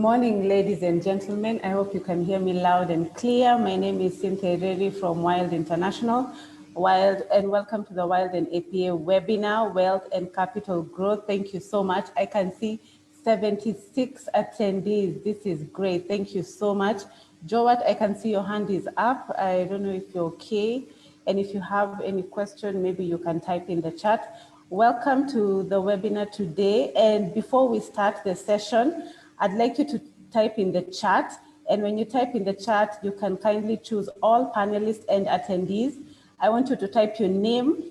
morning, ladies and gentlemen. I hope you can hear me loud and clear. My name is Cynthia Reri from Wild International. And welcome to the Wild and APA webinar, Wealth and Capital Growth. Thank you so much. I can see 76 attendees. This is great. Thank you so much. Jowat, I can see your hand is up. I don't know if you're okay. And if you have any question, maybe you can type in the chat. Welcome to the webinar today. And before we start the session, I'd like you to type in the chat. And when you type in the chat, you can kindly choose all panelists and attendees. I want you to type your name,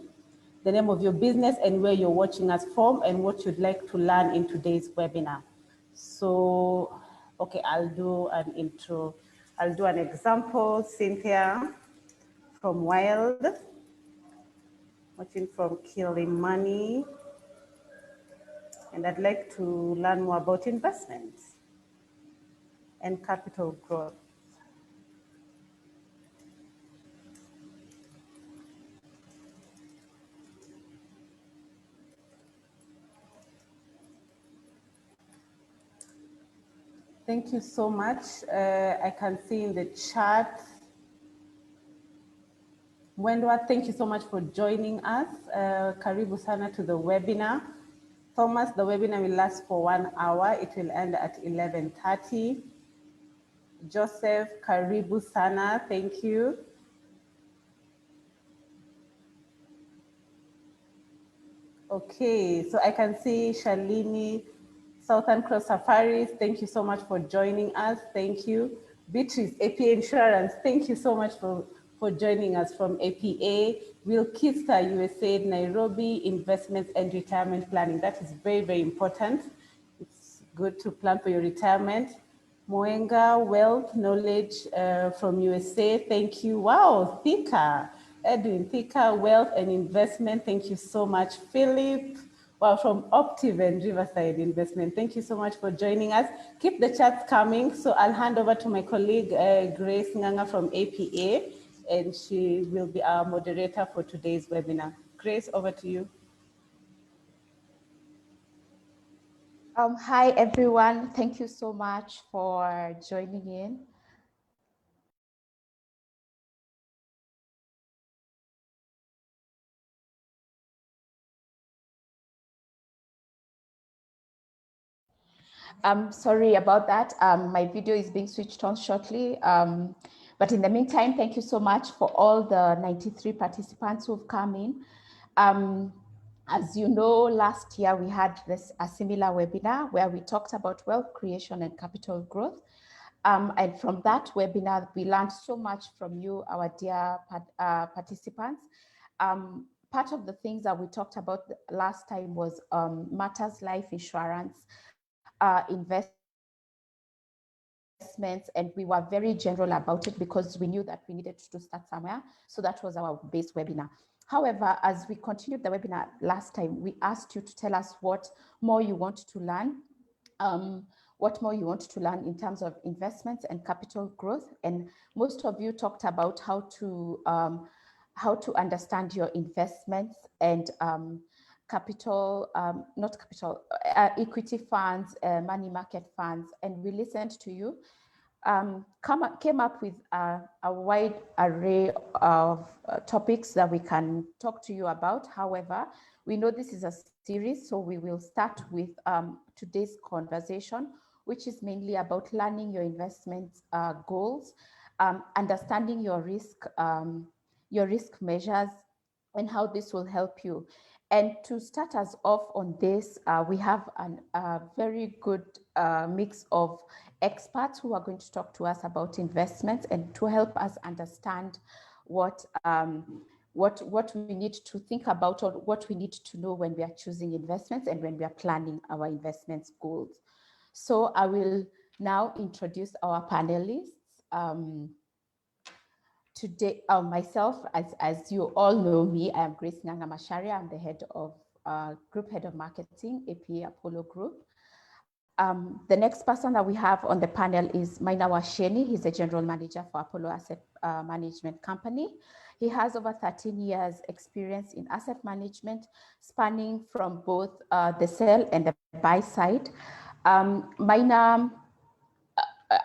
the name of your business, and where you're watching us from, and what you'd like to learn in today's webinar. So, okay, I'll do an intro. I'll do an example. Cynthia from Wild, watching from Killing Money. And I'd like to learn more about investments and capital growth. Thank you so much. I can see in the chat, Mwendwa, thank you so much for joining us. Karibu sana to the webinar. Thomas, the webinar will last for 1 hour. It will end at 11:30. Joseph, karibu sana, thank you. Okay, so I can see Shalini, Southern Cross Safaris, thank you so much for joining us, thank you. Beatrice, APA Insurance, thank you so much for joining us from APA. Will Kista, USA, Nairobi, Investments and Retirement Planning. That is very, very important. It's good to plan for your retirement. Moenga, Wealth, Knowledge from USA, thank you. Wow, Thika. Edwin, Thika, Wealth and Investment, thank you so much. Philip, well, from Optiv and Riverside Investment, thank you so much for joining us. Keep the chats coming. So I'll hand over to my colleague, Grace Nganga from APA, and she will be our moderator for today's webinar. Grace, over to you. Hi, everyone. Thank you so much for joining in. I'm sorry about that. My video is being switched on shortly. But in the meantime, thank you so much for all the 93 participants who've come in. As you know, last year we had a similar webinar where we talked about wealth creation and capital growth. And from that webinar, we learned so much from you, our dear participants. Part of the things that we talked about last time was matters life insurance, investments, and we were very general about it because we knew that we needed to start somewhere. So that was our base webinar. However, as we continued the webinar last time, we asked you to tell us what more you want to learn, in terms of investments and capital growth. And most of you talked about how to understand your investments and equity funds, money market funds, and we listened to you. Came up with a wide array of topics that we can talk to you about. However, we know this is a series, so we will start with today's conversation, which is mainly about learning your investment goals, understanding your risk measures, and how this will help you. And to start us off on this, we have a very good mix of experts who are going to talk to us about investments and to help us understand what we need to think about or what we need to know when we are choosing investments and when we are planning our investments goals. So I will now introduce our panelists. Today, myself, as you all know me, I am Grace Nganga Macharia. I'm the group head of marketing, APA Apollo Group. The next person that we have on the panel is Maina Washeni. He's the general manager for Apollo Asset Management Company. He has over 13 years experience in asset management, spanning from both the sell and the buy side. Maina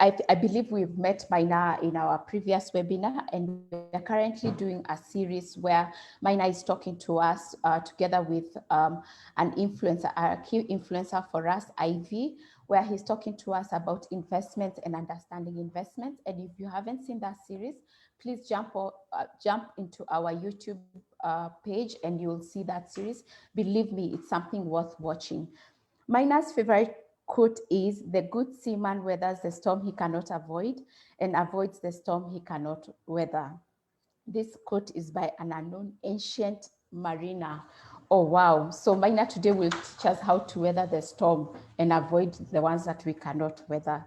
I believe we've met Maina in our previous webinar, and we're currently doing a series where Maina is talking to us together with an influencer, a key influencer for us, Ivy, where he's talking to us about investments and understanding investments. And if you haven't seen that series, please jump into our YouTube page and you'll see that series. Believe me, it's something worth watching. Maina's favorite quote is, "The good seaman weathers the storm he cannot avoid and avoids the storm he cannot weather." This quote is by an unknown ancient mariner. Oh, wow. So Maina today will teach us how to weather the storm and avoid the ones that we cannot weather.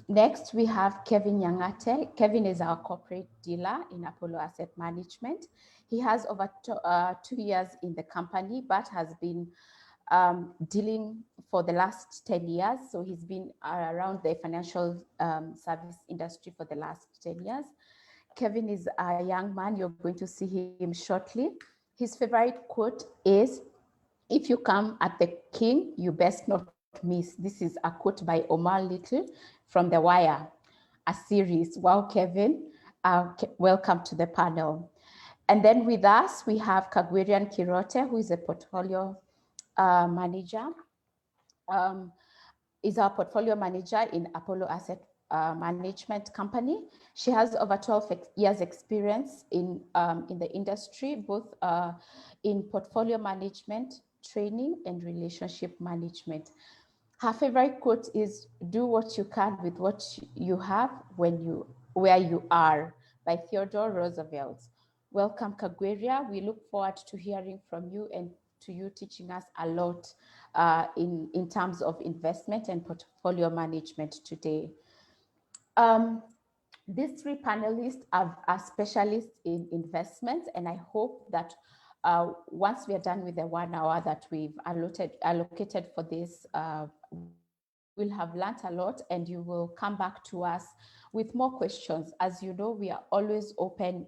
Next, we have Kevin Yangate. Kevin is our corporate dealer in Apollo Asset Management. He has over 2 years in the company, but has been dealing for the last 10 years. So he's been around the financial service industry for the last 10 years. Kevin is a young man. You're going to see him shortly. His favorite quote is, "If you come at the king, you best not miss." This is a quote by Omar Little from The Wire, a series. Wow, Kevin, welcome to the panel. And then with us, we have Kagwerian Kirote, who is a portfolio manager, is our portfolio manager in Apollo Asset Management Company. She has over 12 years experience in the industry, both in portfolio management, training, and relationship management. Her favorite quote is, "Do what you can with what you have where you are," by Theodore Roosevelt. Welcome, Kagweria. We look forward to hearing from you and to you teaching us a lot in terms of investment and portfolio management today. These three panelists are specialists in investments, and I hope that once we are done with the 1 hour that we've allocated for this, we'll have learned a lot, and you will come back to us with more questions. As you know, we are always open.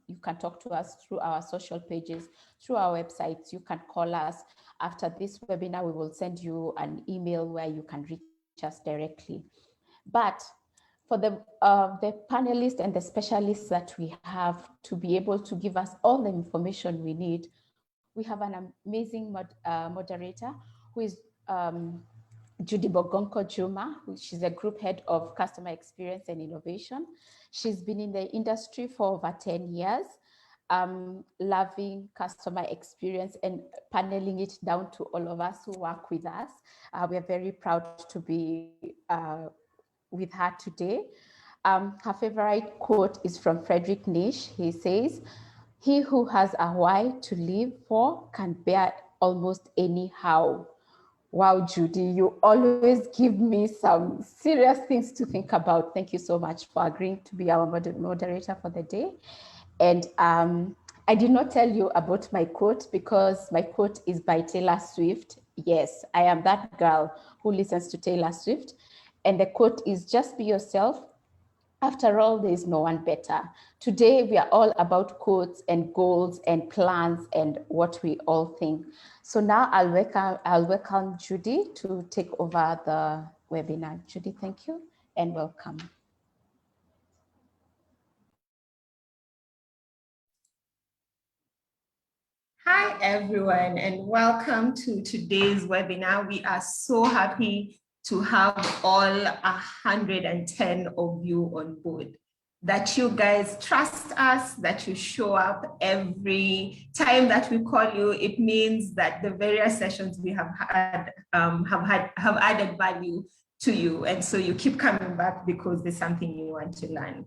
You can talk to us through our social pages, through our websites. You can call us. After this webinar, we will send you an email where you can reach us directly. But for the panelists and the specialists that we have to be able to give us all the information we need, we have an amazing moderator who is Judy Bogonko Juma, she's a group head of customer experience and innovation. She's been in the industry for over 10 years, loving customer experience and paneling it down to all of us who work with us. We are very proud to be with her today. Her favorite quote is from Friedrich Nietzsche. He says, "He who has a why to live for can bear almost any how." Wow, Judy, you always give me some serious things to think about. Thank you so much for agreeing to be our moderator for the day. And I did not tell you about my quote because my quote is by Taylor Swift. Yes, I am that girl who listens to Taylor Swift. And the quote is, "Just be yourself. After all, there is no one better." Today, we are all about quotes and goals and plans and what we all think. So now I'll welcome Judy to take over the webinar. Judy, thank you and welcome. Hi, everyone, and welcome to today's webinar. We are so happy to have all 110 of you on board. That you guys trust us, that you show up every time that we call you. It means that the various sessions we have had have added value to you, and so you keep coming back because there's something you want to learn.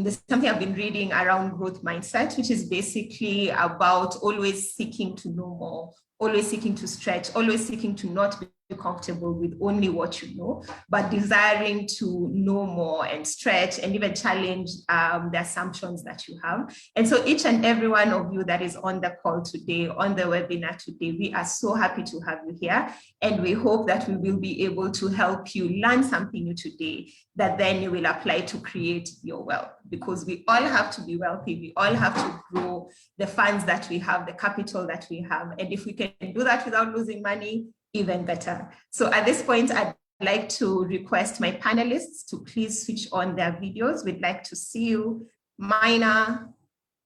There's something I've been reading around growth mindset, which is basically about always seeking to know more, always seeking to stretch, always seeking to not be comfortable with only what you know, but desiring to know more and stretch and even challenge the assumptions that you have. And so each and every one of you that is on the call today, on the webinar today, we are so happy to have you here. And we hope that we will be able to help you learn something new today that then you will apply to create your wealth, because we all have to be wealthy. We all have to grow the funds that we have, the capital that we have. And if we can do that without losing money, even better. So at this point, I'd like to request my panelists to please switch on their videos. We'd like to see you. Maina,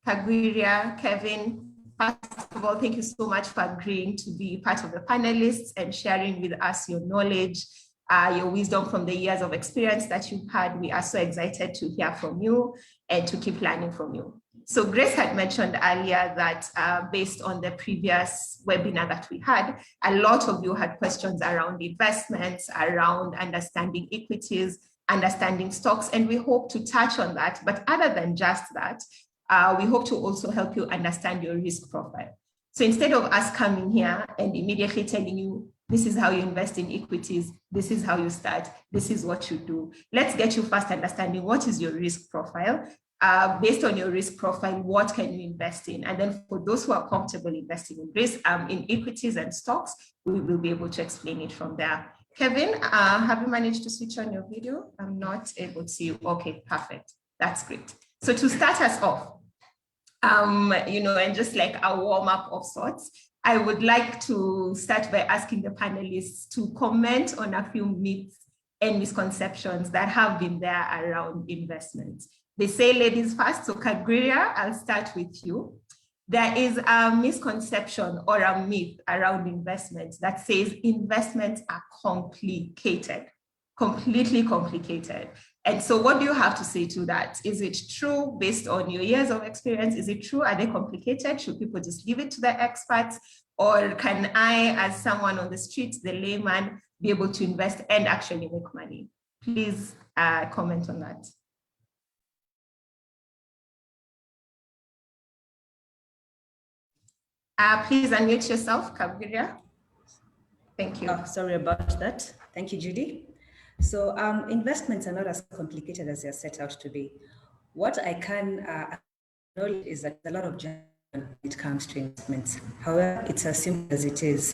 Kagwiria, Kevin, first of all, thank you so much for agreeing to be part of the panelists and sharing with us your knowledge, your wisdom from the years of experience that you've had. We are so excited to hear from you and to keep learning from you. So Grace had mentioned earlier that based on the previous webinar that we had, a lot of you had questions around investments, around understanding equities, understanding stocks, and we hope to touch on that. But other than just that, we hope to also help you understand your risk profile. So instead of us coming here and immediately telling you, this is how you invest in equities, this is how you start, this is what you do, let's get you first understanding what is your risk profile. Based on your risk profile, what can you invest in? And then for those who are comfortable investing in risk, in equities and stocks, we will be able to explain it from there. Kevin, have you managed to switch on your video? I'm not able to see you. Okay, perfect. That's great. So to start us off, and just like a warm up of sorts, I would like to start by asking the panelists to comment on a few myths and misconceptions that have been there around investments. They say ladies first, so Kagwiria, I'll start with you. There is a misconception or a myth around investments that says investments are complicated, completely complicated. And so what do you have to say to that? Is it true based on your years of experience? Is it true? Are they complicated? Should people just leave it to the experts? Or can I, as someone on the streets, the layman, be able to invest and actually make money? Please comment on that. Please unmute yourself, Kagwiria. Thank you. Oh, sorry about that. Thank you, Judy. So investments are not as complicated as they're set out to be. What I can acknowledge is that a lot of jargon when it comes to investments. However, it's as simple as it is.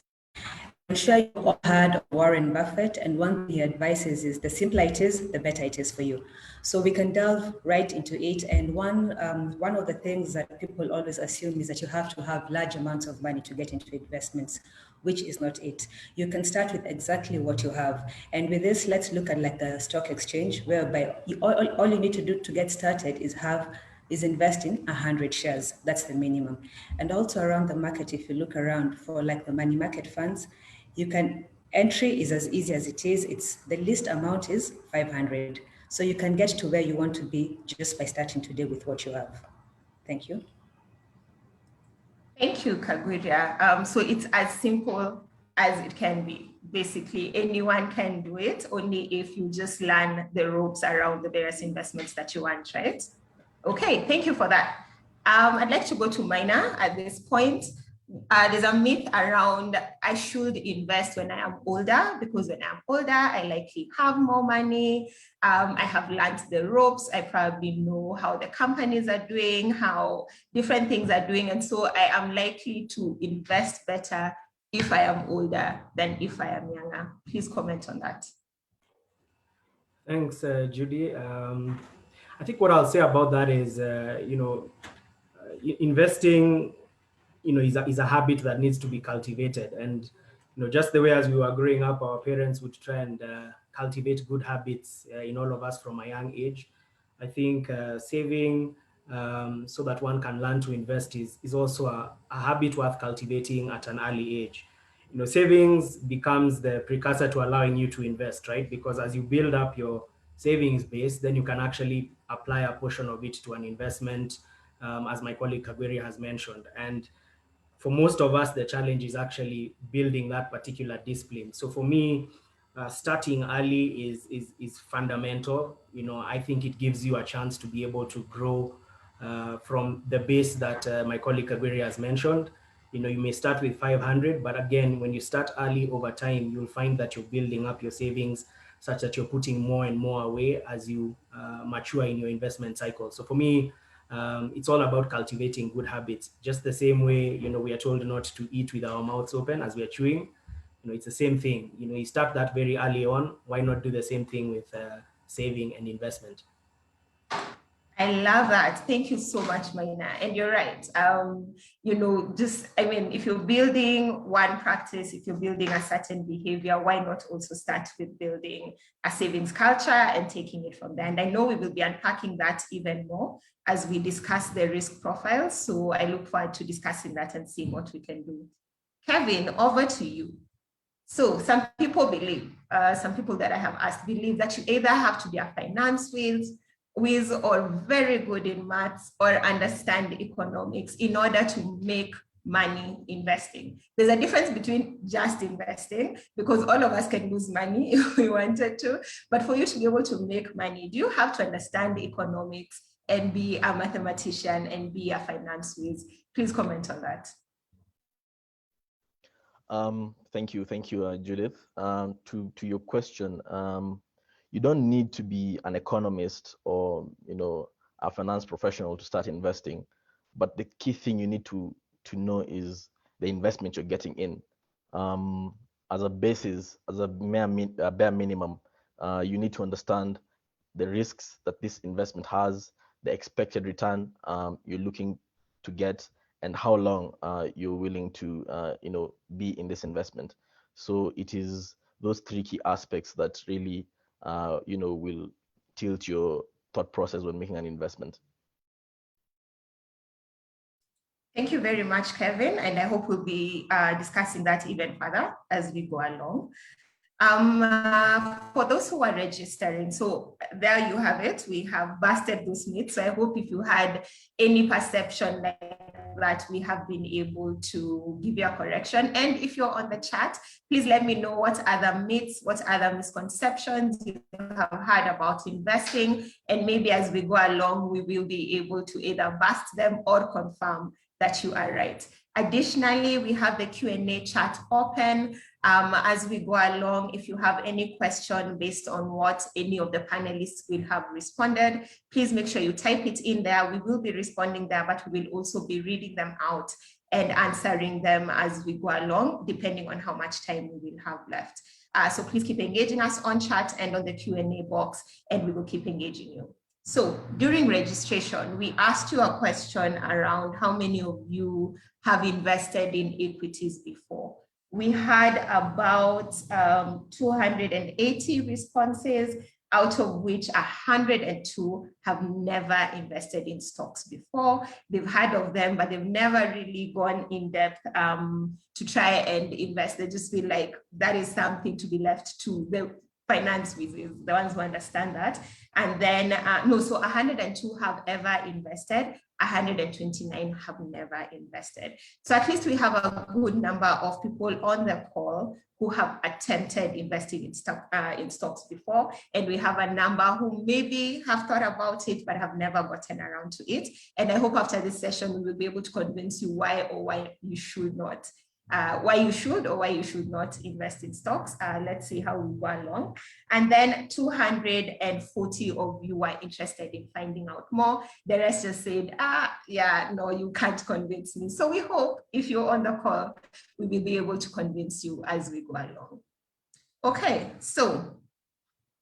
I'm sure you all heard of Warren Buffett, and one thing he advises is the simpler it is, the better it is for you. So we can delve right into it. And one of the things that people always assume is that you have to have large amounts of money to get into investments, which is not it. You can start with exactly what you have. And with this, let's look at like the stock exchange, whereby all you need to do to get started is invest in 100 shares. That's the minimum. And also around the market, if you look around for like the money market funds, entry is as easy as it is. It's the least amount is 500. So you can get to where you want to be just by starting today with what you have. Thank you. Thank you, Kagwiria. So it's as simple as it can be. Basically, anyone can do it, only if you just learn the ropes around the various investments that you want, right? Okay, thank you for that. I'd like to go to Maina at this point. There's a myth around I should invest when I am older, because when I'm older, I likely have more money. I have learned the ropes. I probably know how the companies are doing, how different things are doing. And so I am likely to invest better if I am older than if I am younger. Please comment on that. Thanks, Judy. I think what I'll say about that is, investing is a habit that needs to be cultivated. And just the way as we were growing up, our parents would try and cultivate good habits in all of us from a young age. I think saving so that one can learn to invest is also a habit worth cultivating at an early age. Savings becomes the precursor to allowing you to invest, right? Because as you build up your savings base, then you can actually apply a portion of it to an investment, as my colleague Kagwiria has mentioned. And for most of us, the challenge is actually building that particular discipline. So for me, starting early is fundamental. I think it gives you a chance to be able to grow from the base that my colleague Kagwiria has mentioned. You may start with 500, but again, when you start early, over time, you'll find that you're building up your savings such that you're putting more and more away as you mature in your investment cycle. So for me, it's all about cultivating good habits. Just the same way, we are told not to eat with our mouths open as we are chewing. It's the same thing. You start that very early on. Why not do the same thing with saving and investment? I love that. Thank you so much, Maina. And you're right. If you're building one practice, if you're building a certain behavior, why not also start with building a savings culture and taking it from there? And I know we will be unpacking that even more as we discuss the risk profiles. So I look forward to discussing that and seeing what we can do. Kevin, over to you. So some people that I have asked believe that you either have to be a finance whiz or very good in maths or understand economics in order to make money investing. There's a difference between just investing, because all of us can lose money if we wanted to, but for you to be able to make money, do you have to understand economics and be a mathematician and be a finance whiz? Please comment on that. Thank you, Judith. To your question, you don't need to be an economist or a finance professional to start investing, but the key thing you need to know is the investment you're getting in. As a basis, as a bare minimum, you need to understand the risks that this investment has, the expected return you're looking to get, and how long you're willing to be in this investment. So it is those three key aspects that really will tilt your thought process when making an investment. Thank you very much, Kevin, and I hope we'll be discussing that even further as we go along. For those who are registering, so there you have it. We have busted those myths. So I hope if you had any perception like that, we have been able to give you a correction. And if you're on the chat, please let me know what other myths, what other misconceptions you have had about investing. And maybe as we go along, we will be able to either bust them or confirm that you are right. Additionally, we have the Q&A chat open. As we go along, if you have any question based on what any of the panelists will have responded, please make sure you type it in there. We will be responding there, but we will also be reading them out and answering them as we go along, depending on how much time we will have left. So please keep engaging us on chat and on the Q&A box, and we will keep engaging you. So during registration, we asked you a question around how many of you have invested in equities before. We had about 280 responses, out of which 102 have never invested in stocks before. They've heard of them, but they've never really gone in depth to try and invest. They just feel like that is something to be left to the finance whizzes, the ones who understand that. And then, so 102 have ever invested, 129 have never invested. So at least we have a good number of people on the call who have attempted investing in stocks before. And we have a number who maybe have thought about it, but have never gotten around to it. And I hope after this session, we will be able to convince you why you should not. Why you should or why you should not invest in stocks. Let's see how we go along. And then 240 of you are interested in finding out more. The rest just said, yeah, no, you can't convince me. So we hope if you're on the call, we will be able to convince you as we go along. Okay, so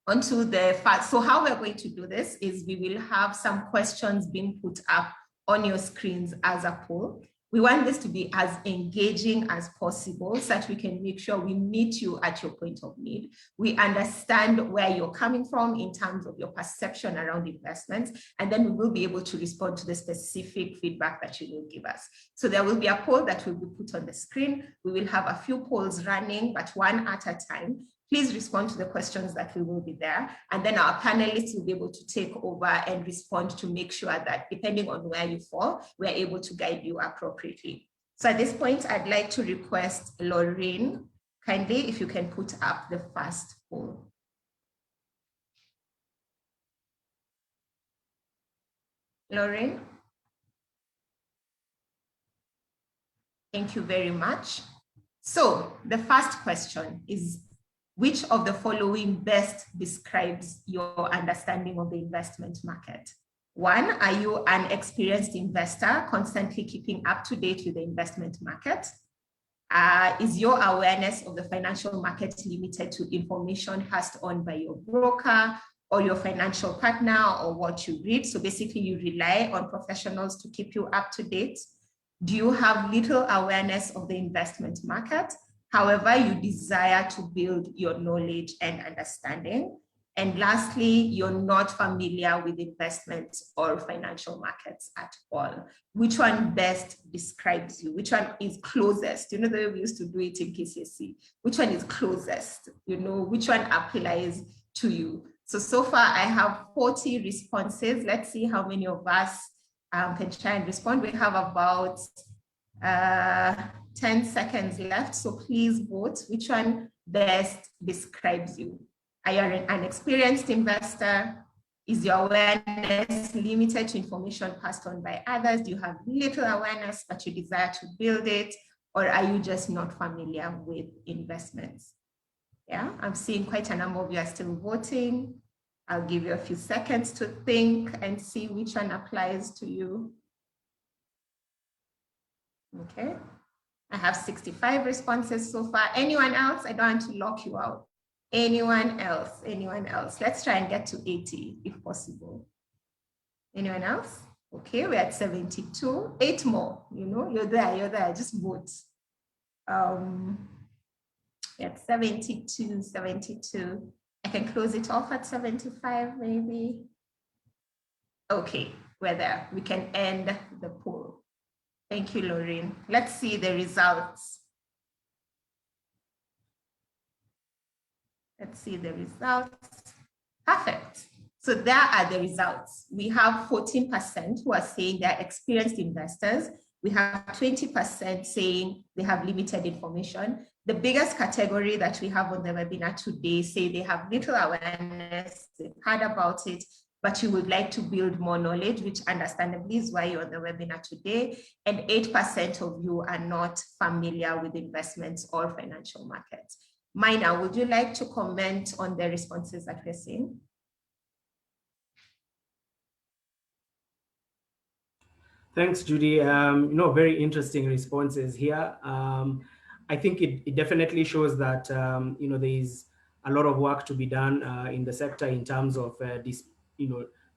onto the fact. So how we're going to do this is we will have some questions being put up on your screens as a poll. We want this to be as engaging as possible so that we can make sure we meet you at your point of need. We understand where you're coming from in terms of your perception around investments, and then we will be able to respond to the specific feedback that you will give us. So there will be a poll that will be put on the screen. We will have a few polls running, but one at a time. Please respond to the questions that will be there. And then our panelists will be able to take over and respond to make sure that depending on where you fall, we're able to guide you appropriately. So at this point, I'd like to request Lorraine, kindly, if you can put up the first poll. Lorraine? Thank you very much. So the first question is, which of the following best describes your understanding of the investment market? 1, are you an experienced investor, constantly keeping up to date with the investment market? Is your awareness of the financial market limited to information passed on by your broker or your financial partner or what you read. So basically you rely on professionals to keep you up to date. Do you have little awareness of the investment market? However, you desire to build your knowledge and understanding. And lastly, you're not familiar with investments or financial markets at all. Which one best describes you? Which one is closest? You know, the way we used to do it in KCSE. Which one is closest? You know, which one applies to you? So far I have 40 responses. Let's see how many of us can try and respond. We have about 10 seconds left. So please vote. Which one best describes you? Are you an experienced investor? Is your awareness limited to information passed on by others? Do you have little awareness, but you desire to build it? Or are you just not familiar with investments? Yeah, I'm seeing quite a number of you are still voting. I'll give you a few seconds to think and see which one applies to you. Okay, I have 65 responses so far. Anyone else? I don't want to lock you out. Anyone else? Anyone else? Let's try and get to 80 if possible. Anyone else? Okay, we're at 72. 8 more. You know, you're there. Just vote. At 72, 72. I can close it off at 75, maybe. Okay, we're there. We can end the poll. Thank you, Lauren. Let's see the results. Let's see the results. Perfect. So there are the results. We have 14% who are saying they're experienced investors. We have 20% saying they have limited information. The biggest category that we have on the webinar today say they have little awareness, they've heard about it, but you would like to build more knowledge, which understandably is why you're on the webinar today. And 8% of you are not familiar with investments or financial markets. Mina, would you like to comment on the responses that we're seeing? Thanks, Judy. Very interesting responses here. I think it definitely shows that, there is a lot of work to be done in the sector in terms of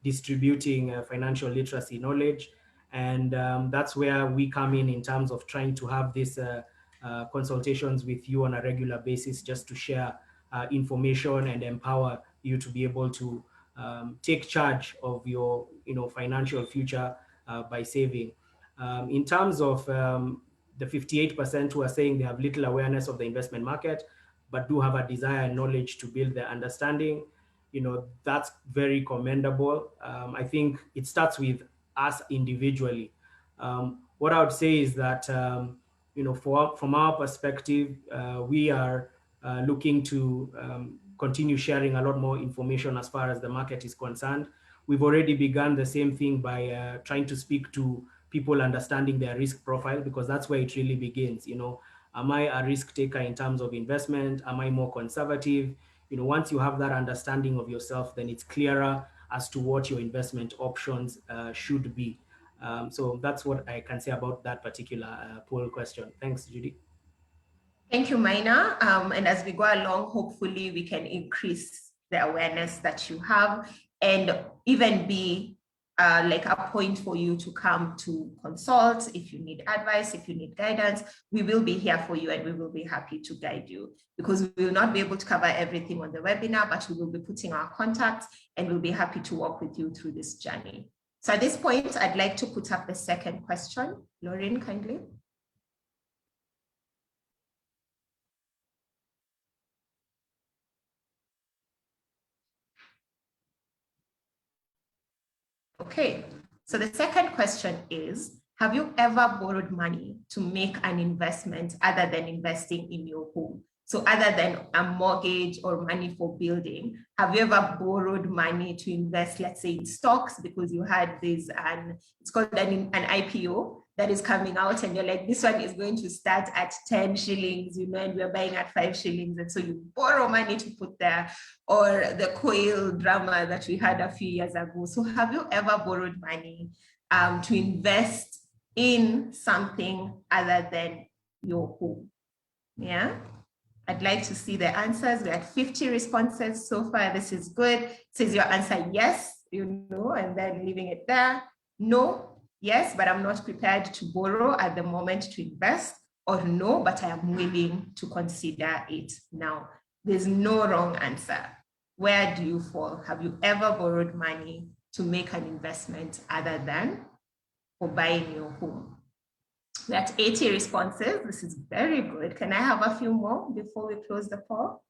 distributing financial literacy knowledge. And that's where we come in terms of trying to have these consultations with you on a regular basis, just to share information and empower you to be able to take charge of your financial future by saving. In terms of the 58% who are saying they have little awareness of the investment market, but do have a desire and knowledge to build their understanding, that's very commendable. I think it starts with us individually. What I would say is that, from our perspective, we are looking to continue sharing a lot more information as far as the market is concerned. We've already begun the same thing by trying to speak to people understanding their risk profile, because that's where it really begins. Am I a risk taker in terms of investment? Am I more conservative? Once you have that understanding of yourself, then it's clearer as to what your investment options should be. So that's what I can say about that particular poll question. Thanks, Judy. Thank you, Mina. And as we go along, hopefully we can increase the awareness that you have, and even be like a point for you to come to consult if you need advice, if you need guidance. We will be here for you, and we will be happy to guide you, because we will not be able to cover everything on the webinar, but we will be putting our contacts, and we'll be happy to work with you through this journey. So at this point, I'd like to put up the second question. Lauren, kindly. Okay, so the second question is, have you ever borrowed money to make an investment other than investing in your home? So other than a mortgage or money for building, have you ever borrowed money to invest, let's say, in stocks, because you had this, it's called an IPO that is coming out, and you're like, this one is going to start at 10 shillings, and we're buying at 5 shillings. And so you borrow money to put there, or the coil drama that we had a few years ago. So have you ever borrowed money to invest in something other than your home? Yeah. I'd like to see the answers. We're at 50 responses so far. This is good. It says your answer yes, you know, and then leaving it there. No, yes, but I'm not prepared to borrow at the moment to invest, or no, but I am willing to consider it now. There's no wrong answer. Where do you fall? Have you ever borrowed money to make an investment other than for buying your home? We're at 80 responses. This is very good. Can I have a few more before we close the poll?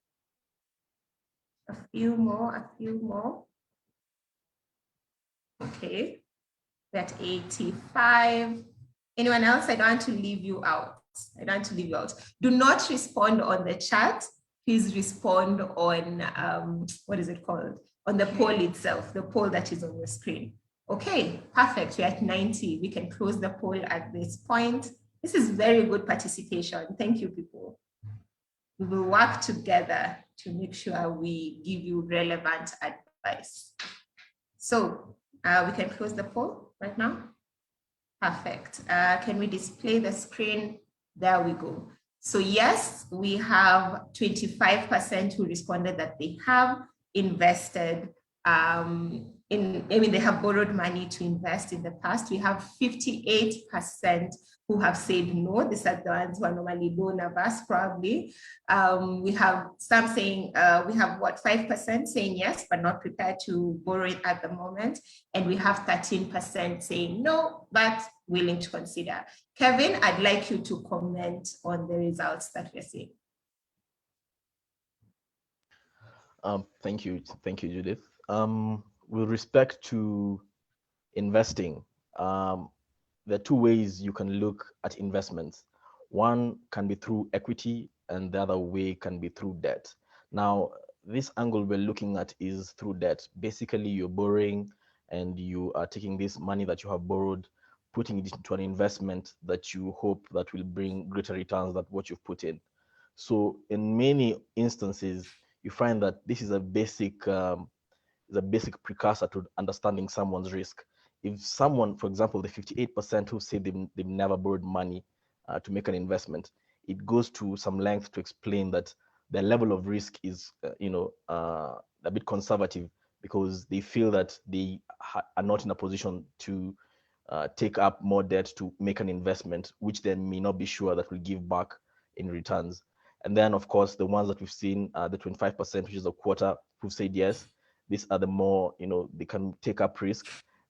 A few more, a few more. Okay, we're at 85. Anyone else? I don't want to leave you out. I don't want to leave you out. Do not respond on the chat. Please respond on, what is it called? On the poll itself, the poll that is on your screen. Okay, perfect. We're at 90. We can close the poll at this point. This is very good participation. Thank you, people. We will work together to make sure we give you relevant advice. So we can close the poll right now. Perfect. Can we display the screen? There we go. So yes, we have 25% who responded that they have invested they have borrowed money to invest in the past. We have 58% who have said no. These are the ones who are normally loan averse, probably. We have some saying, we have what, 5% saying yes, but not prepared to borrow it at the moment. And we have 13% saying no, but willing to consider. Kevin, I'd like you to comment on the results that we're seeing. Thank you, Judith. With respect to investing, there are two ways you can look at investments. One can be through equity, and the other way can be through debt. Now, this angle we're looking at is through debt. Basically, you're borrowing and you are taking this money that you have borrowed, putting it into an investment that you hope that will bring greater returns than what you've put in. So in many instances, you find that this is a basic precursor to understanding someone's risk. If someone, for example, the 58% who say they've never borrowed money to make an investment, it goes to some length to explain that their level of risk is, a bit conservative, because they feel that they are not in a position to take up more debt to make an investment, which they may not be sure that will give back in returns. And then, of course, the ones that we've seen, the 25%, which is a quarter, who've said yes. These are the more, they can take up risk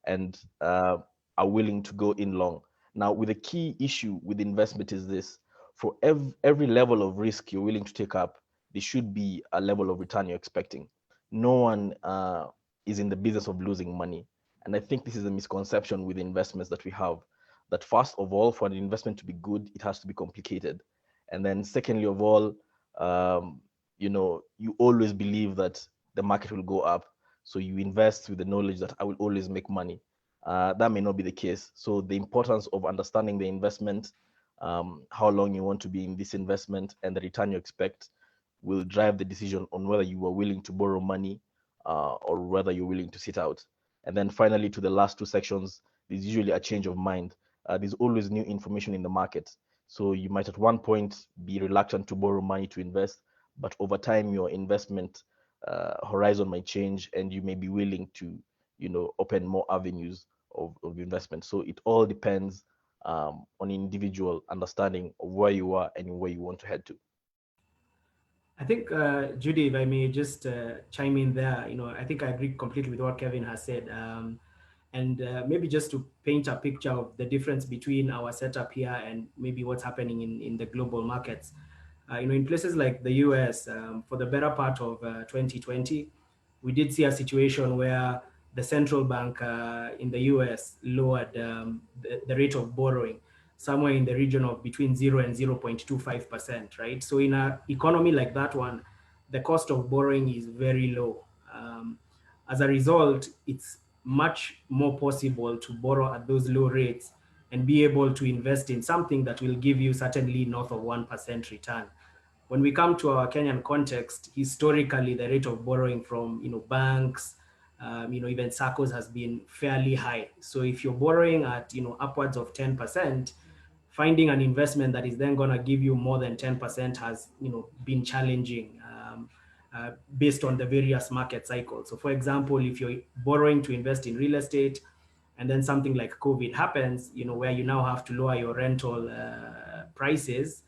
and are willing to go in long. Now, with the key issue with investment is this: for every level of risk you're willing to take up, there should be a level of return you're expecting. No one is in the business of losing money. And I think this is a misconception with investments that we have, that first of all, for an investment to be good, it has to be complicated. And then secondly of all, you always believe that the market will go up. So you invest with the knowledge that I will always make money. That may not be the case. So the importance of understanding the investment, how long you want to be in this investment, and the return you expect will drive the decision on whether you are willing to borrow money or whether you're willing to sit out. And then finally, to the last two sections, there's usually a change of mind. There's always new information in the market. So you might at one point be reluctant to borrow money to invest, but over time your investment horizon might change and you may be willing to, open more avenues of investment. So it all depends on individual understanding of where you are and where you want to head to. I think, Judy, if I may just chime in there, I think I agree completely with what Kevin has said. And maybe just to paint a picture of the difference between our setup here and maybe what's happening in the global markets. In places like the US, for the better part of 2020, we did see a situation where the central bank in the US lowered the rate of borrowing somewhere in the region of between 0 and 0.25%, right? So in an economy like that one, the cost of borrowing is very low. As a result, it's much more possible to borrow at those low rates and be able to invest in something that will give you certainly north of 1% return. When we come to our Kenyan context, historically, the rate of borrowing from banks, even SACCOs has been fairly high. So if you're borrowing at upwards of 10%, finding an investment that is then going to give you more than 10% has, been challenging based on the various market cycles. So for example, if you're borrowing to invest in real estate, and then something like COVID happens, where you now have to lower your rental prices,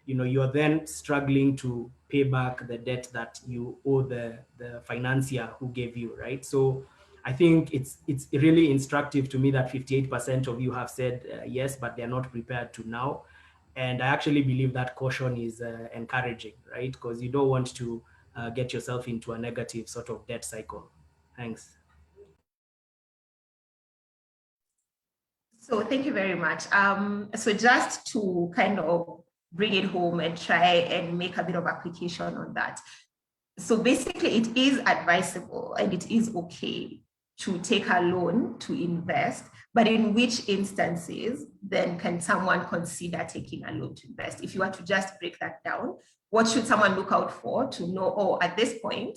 you're then struggling to pay back the debt that you owe the financier who gave you, right? So I think it's really instructive to me that 58% of you have said yes, but they're not prepared to now. And I actually believe that caution is encouraging, right? Because you don't want to get yourself into a negative sort of debt cycle. Thanks. So thank you very much. So just to kind of bring it home and try and make a bit of application on that. So basically it is advisable and it is okay to take a loan to invest, but in which instances then can someone consider taking a loan to invest? If you were to just break that down, what should someone look out for to know, oh, at this point,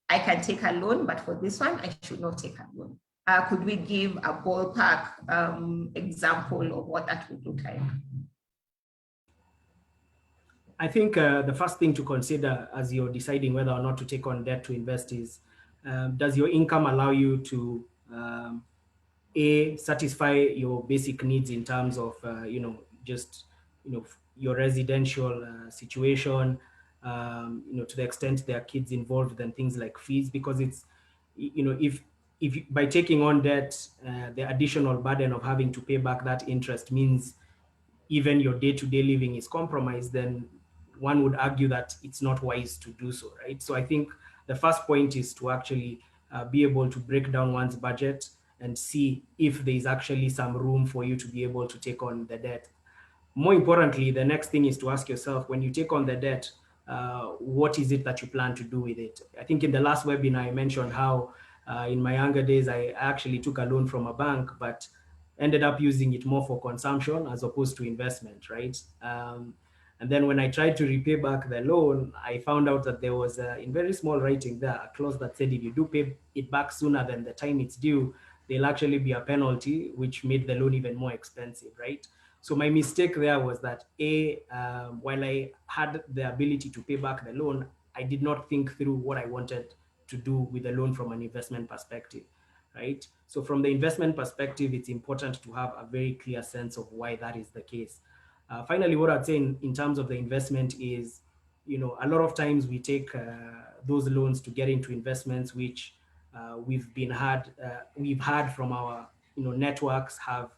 I can take a loan, but for this one, I should not take a loan? Could we give a ballpark example of what that would look like? I think the first thing to consider as you're deciding whether or not to take on debt to invest is, does your income allow you to, satisfy your basic needs in terms of, your residential situation, to the extent there are kids involved and things like fees, because it's, if by taking on debt, the additional burden of having to pay back that interest means even your day-to-day living is compromised, then one would argue that it's not wise to do so, right? So I think the first point is to actually be able to break down one's budget and see if there is actually some room for you to be able to take on the debt. More importantly, the next thing is to ask yourself, when you take on the debt, what is it that you plan to do with it? I think in the last webinar, I mentioned how in my younger days, I actually took a loan from a bank, but ended up using it more for consumption as opposed to investment, right? And then when I tried to repay back the loan, I found out that there was, in very small writing there, a clause that said if you do pay it back sooner than the time it's due, there'll actually be a penalty, which made the loan even more expensive, right? So my mistake there was that while I had the ability to pay back the loan, I did not think through what I wanted to do with the loan from an investment perspective, right? So from the investment perspective, it's important to have a very clear sense of why that is the case. Finally, what I'd say in terms of the investment is, a lot of times we take those loans to get into investments which we've had from our networks have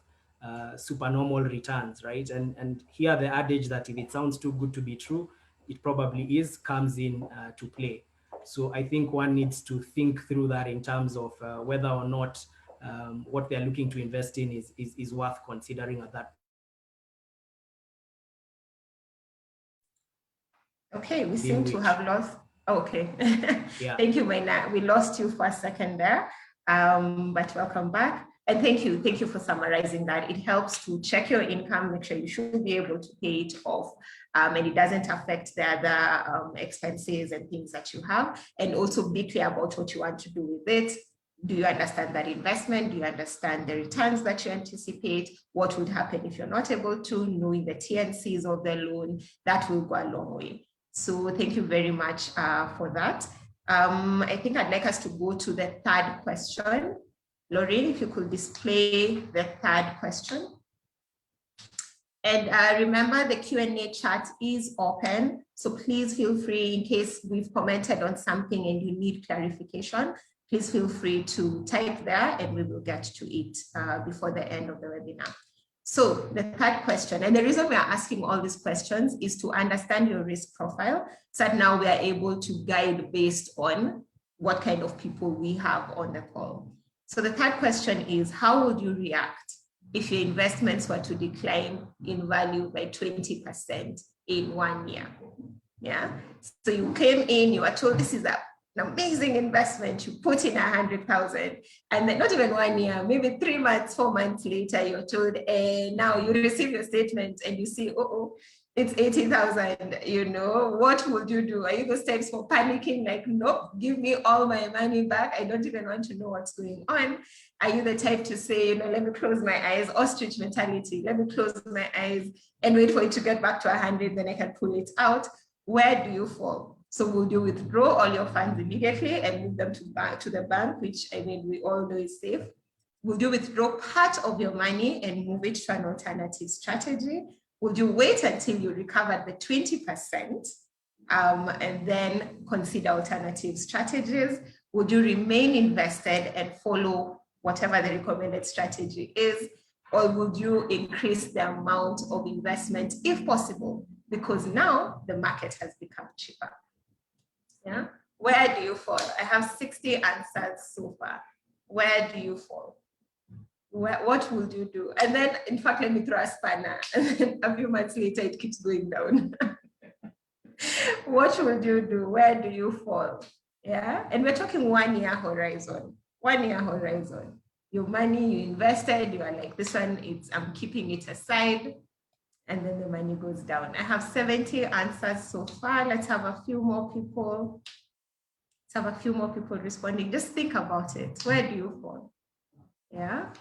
supernormal returns, right? And here the adage that if it sounds too good to be true, it probably is, comes in to play. So I think one needs to think through that in terms of whether or not what they're looking to invest in is worth considering at that. Okay, we seem to have lost. Okay, yeah. Thank you, Maina. We lost you for a second there, but welcome back. And thank you for summarizing that. It helps to check your income, make sure you should be able to pay it off, and it doesn't affect the other expenses and things that you have. And also be clear about what you want to do with it. Do you understand that investment? Do you understand the returns that you anticipate? What would happen if you're not able to? Knowing the TNCs of the loan, that will go a long way. So thank you very much for that. I think I'd like us to go to the third question. Lorraine, if you could display the third question. And remember, the Q&A chat is open, so please feel free, in case we've commented on something and you need clarification, please feel free to type there and we will get to it before the end of the webinar. So the third question, and the reason we are asking all these questions is to understand your risk profile, so that now we are able to guide based on what kind of people we have on the call. So the third question is, how would you react if your investments were to decline in value by 20% in 1 year? Yeah, so you came in, you were told this is an amazing investment, you put in 100,000, and then not even 1 year, maybe 3 months, 4 months later, you're told, now you receive your statement and you see, it's 80,000, you know, what would you do? Are you those types for panicking, like, nope, give me all my money back, I don't even want to know what's going on? Are you the type to say, you know, let me close my eyes, ostrich mentality, let me close my eyes and wait for it to get back to 100, then I can pull it out? Where do you fall? So would you withdraw all your funds immediately and move them to the bank, which I mean, we all know is safe? Would you withdraw part of your money and move it to an alternative strategy? Would you wait until you recovered the 20% and then consider alternative strategies? Would you remain invested and follow whatever the recommended strategy is? Or would you increase the amount of investment if possible? Because now the market has become cheaper. Yeah. Where do you fall? I have 60 answers so far. Where do you fall? What would you do? And then, in fact, let me throw a spanner. And then a few months later, it keeps going down. What would you do? Where do you fall? Yeah. And we're talking 1 year horizon. 1 year horizon. Your money you invested, you are like, this one, I'm keeping it aside. And then the money goes down. I have 70 answers so far. Let's have a few more people. Let's have a few more people responding. Just think about it. Where do you fall? Yeah.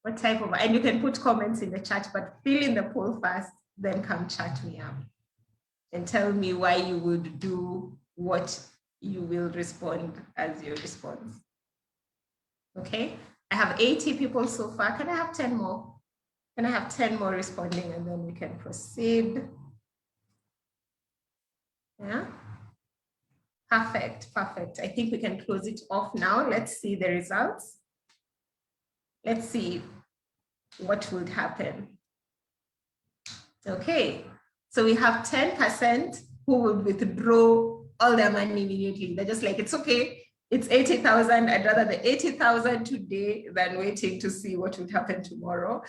What type of, and you can put comments in the chat, but fill in the poll first, then come chat me up and tell me why you would do what you will respond as your response. Okay, I have 80 people so far. Can I have 10 more? Can I have 10 more responding and then we can proceed? Yeah. Perfect, perfect. I think we can close it off now. Let's see the results. Let's see what would happen. Okay, so we have 10% who would withdraw all their money immediately. They're just like, it's okay, it's 80,000. I'd rather the 80,000 today than waiting to see what would happen tomorrow.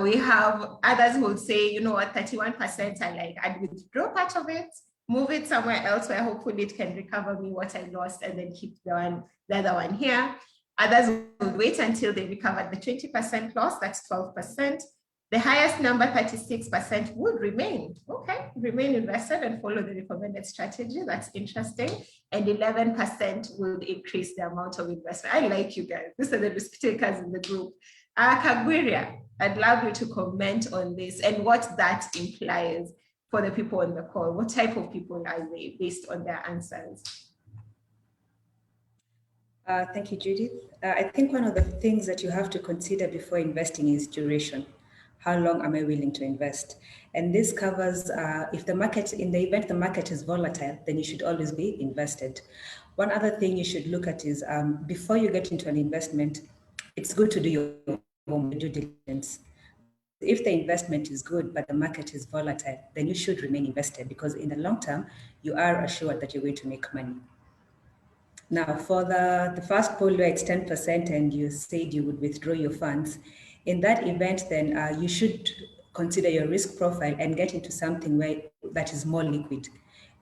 We have others who would say, you know what, 31% are like, I'd withdraw part of it, move it somewhere else where hopefully it can recover me what I lost and then keep the other one here. Others would wait until they recovered the 20% loss, that's 12%. The highest number, 36%, would remain. Okay, remain invested and follow the recommended strategy. That's interesting. And 11% would increase the amount of investment. I like you guys. These are the risk takers in the group. Kagwiria, I'd love you to comment on this and what that implies for the people on the call. What type of people are they based on their answers? Thank you, Judith. I think one of the things that you have to consider before investing is duration. How long am I willing to invest? And this covers if the market, in the event the market is volatile, then you should always be invested. One other thing you should look at is before you get into an investment, it's good to do your due diligence. If the investment is good, but the market is volatile, then you should remain invested because in the long term, you are assured that you're going to make money. Now, for the first poll where it's 10% and you said you would withdraw your funds, in that event, then you should consider your risk profile and get into something where that is more liquid.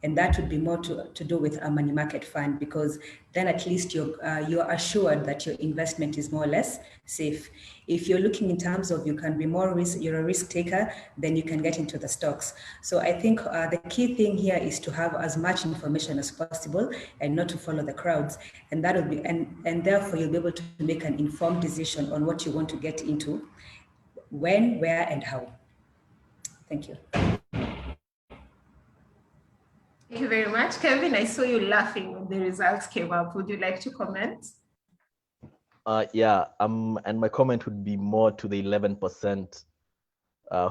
And that would be more to do with a money market fund because then at least you're assured that your investment is more or less safe. If you're looking in terms of you can be more you're a risk taker, then you can get into the stocks. So I think the key thing here is to have as much information as possible and not to follow the crowds. And that will be and therefore you'll be able to make an informed decision on what you want to get into, when, where, and how. Thank you. Thank you very much. Kevin, I saw you laughing when the results came up. Would you like to comment? Yeah, and my comment would be more to the 11%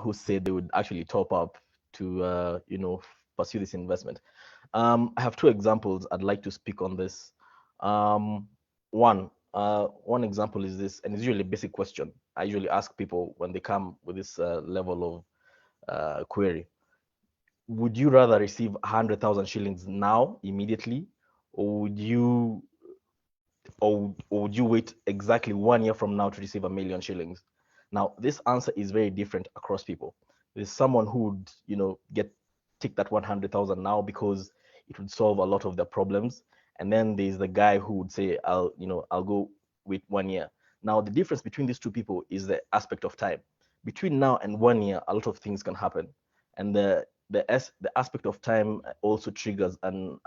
who said they would actually top up to, you know, pursue this investment. I have two examples I'd like to speak on this. One example is this, and it's usually a basic question I usually ask people when they come with this level of query. Would you rather receive 100,000 shillings now, immediately, or would you wait exactly 1 year from now to receive 1 million shillings? Now, this answer is very different across people. There's someone who would, you know, take that 100,000 now because it would solve a lot of their problems. And then there's the guy who would say, I'll go wait 1 year. Now, the difference between these two people is the aspect of time. Between now and 1 year, a lot of things can happen. And the aspect of time also triggers an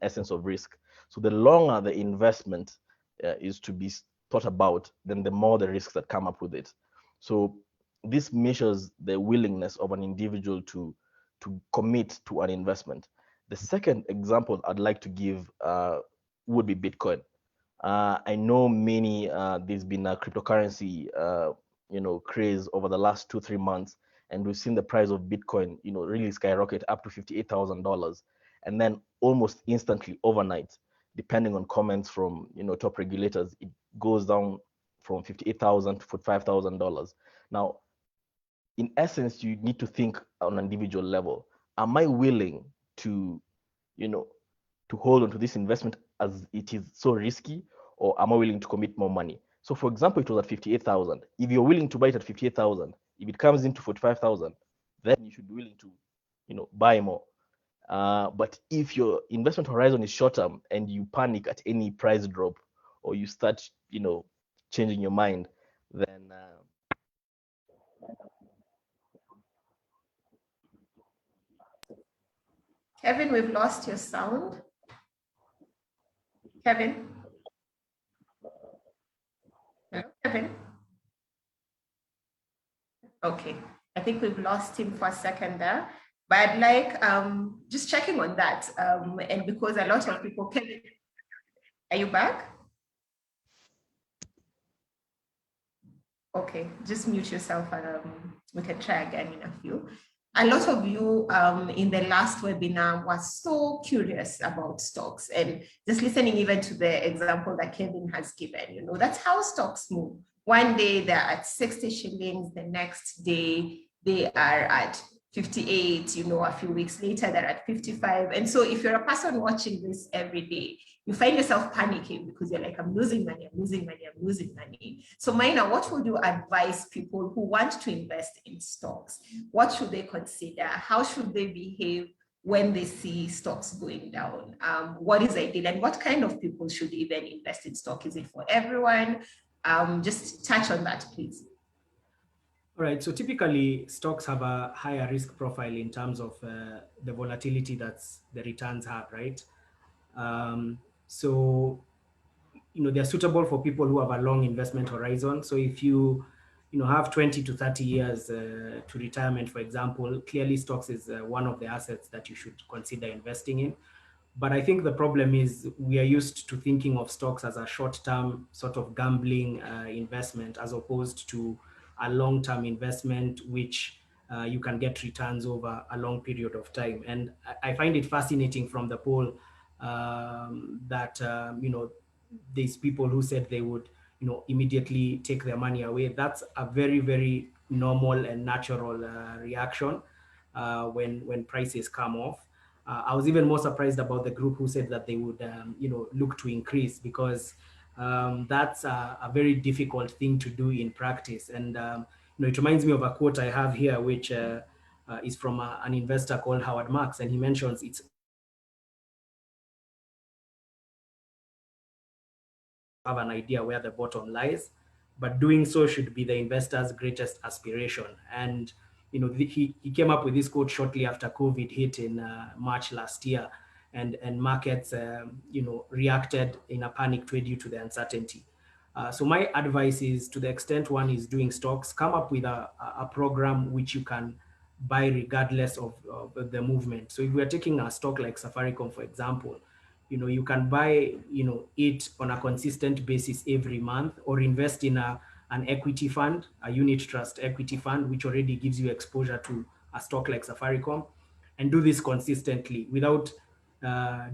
essence of risk. So the longer the investment is to be thought about, then the more the risks that come up with it. So this measures the willingness of an individual to commit to an investment. The second example I'd like to give would be Bitcoin. I know many, there's been a cryptocurrency, craze over the last 2-3 months, and we've seen the price of Bitcoin, really skyrocket up to $58,000, and then almost instantly overnight, depending on comments from top regulators, it goes down from 58,000 to $45,000. Now, in essence, you need to think on an individual level. Am I willing to, to hold on to this investment as it is so risky, or am I willing to commit more money? So for example, it was at 58,000. If you're willing to buy it at 58,000, if it comes into 45,000, then you should be willing to, buy more. But if your investment horizon is short term and you panic at any price drop, or you start, changing your mind, then Kevin, we've lost your sound. Kevin? Hello, Kevin? Okay, I think we've lost him for a second there. But I'd like, just checking on that. And because a lot of people, Kevin, are you back? Okay, just mute yourself and we can try again in a few. A lot of you in the last webinar were so curious about stocks, and just listening even to the example that Kevin has given, that's how stocks move. One day they're at 60 shillings, the next day they are at 58, a few weeks later they're at 55. And so if you're a person watching this every day, you find yourself panicking because you're like, I'm losing money, I'm losing money, I'm losing money. So Maina, what would you advise people who want to invest in stocks? What should they consider? How should they behave when they see stocks going down? What is ideal, and what kind of people should even invest in stock? Is it for everyone? Just touch on that, please. All right, so typically stocks have a higher risk profile in terms of the volatility that the returns have, right? So, they're suitable for people who have a long investment horizon. So if you, have 20 to 30 years to retirement, for example, clearly stocks is one of the assets that you should consider investing in. But I think the problem is we are used to thinking of stocks as a short-term sort of gambling investment, as opposed to a long-term investment, which you can get returns over a long period of time. And I find it fascinating from the poll that, these people who said they would, immediately take their money away. That's a very, very normal and natural reaction when prices come off. I was even more surprised about the group who said that they would, look to increase, because that's a very difficult thing to do in practice. And it reminds me of a quote I have here, which is from an investor called Howard Marks, and he mentions it's have an idea where the bottom lies, but doing so should be the investor's greatest aspiration. And he came up with this quote shortly after COVID hit in March last year, and markets reacted in a panic trade due to the uncertainty. So my advice is, to the extent one is doing stocks, come up with a program which you can buy regardless of the movement. So if we are taking a stock like Safaricom, for example, you can buy it on a consistent basis every month, or invest in an equity fund, a unit trust equity fund, which already gives you exposure to a stock like Safaricom, and do this consistently without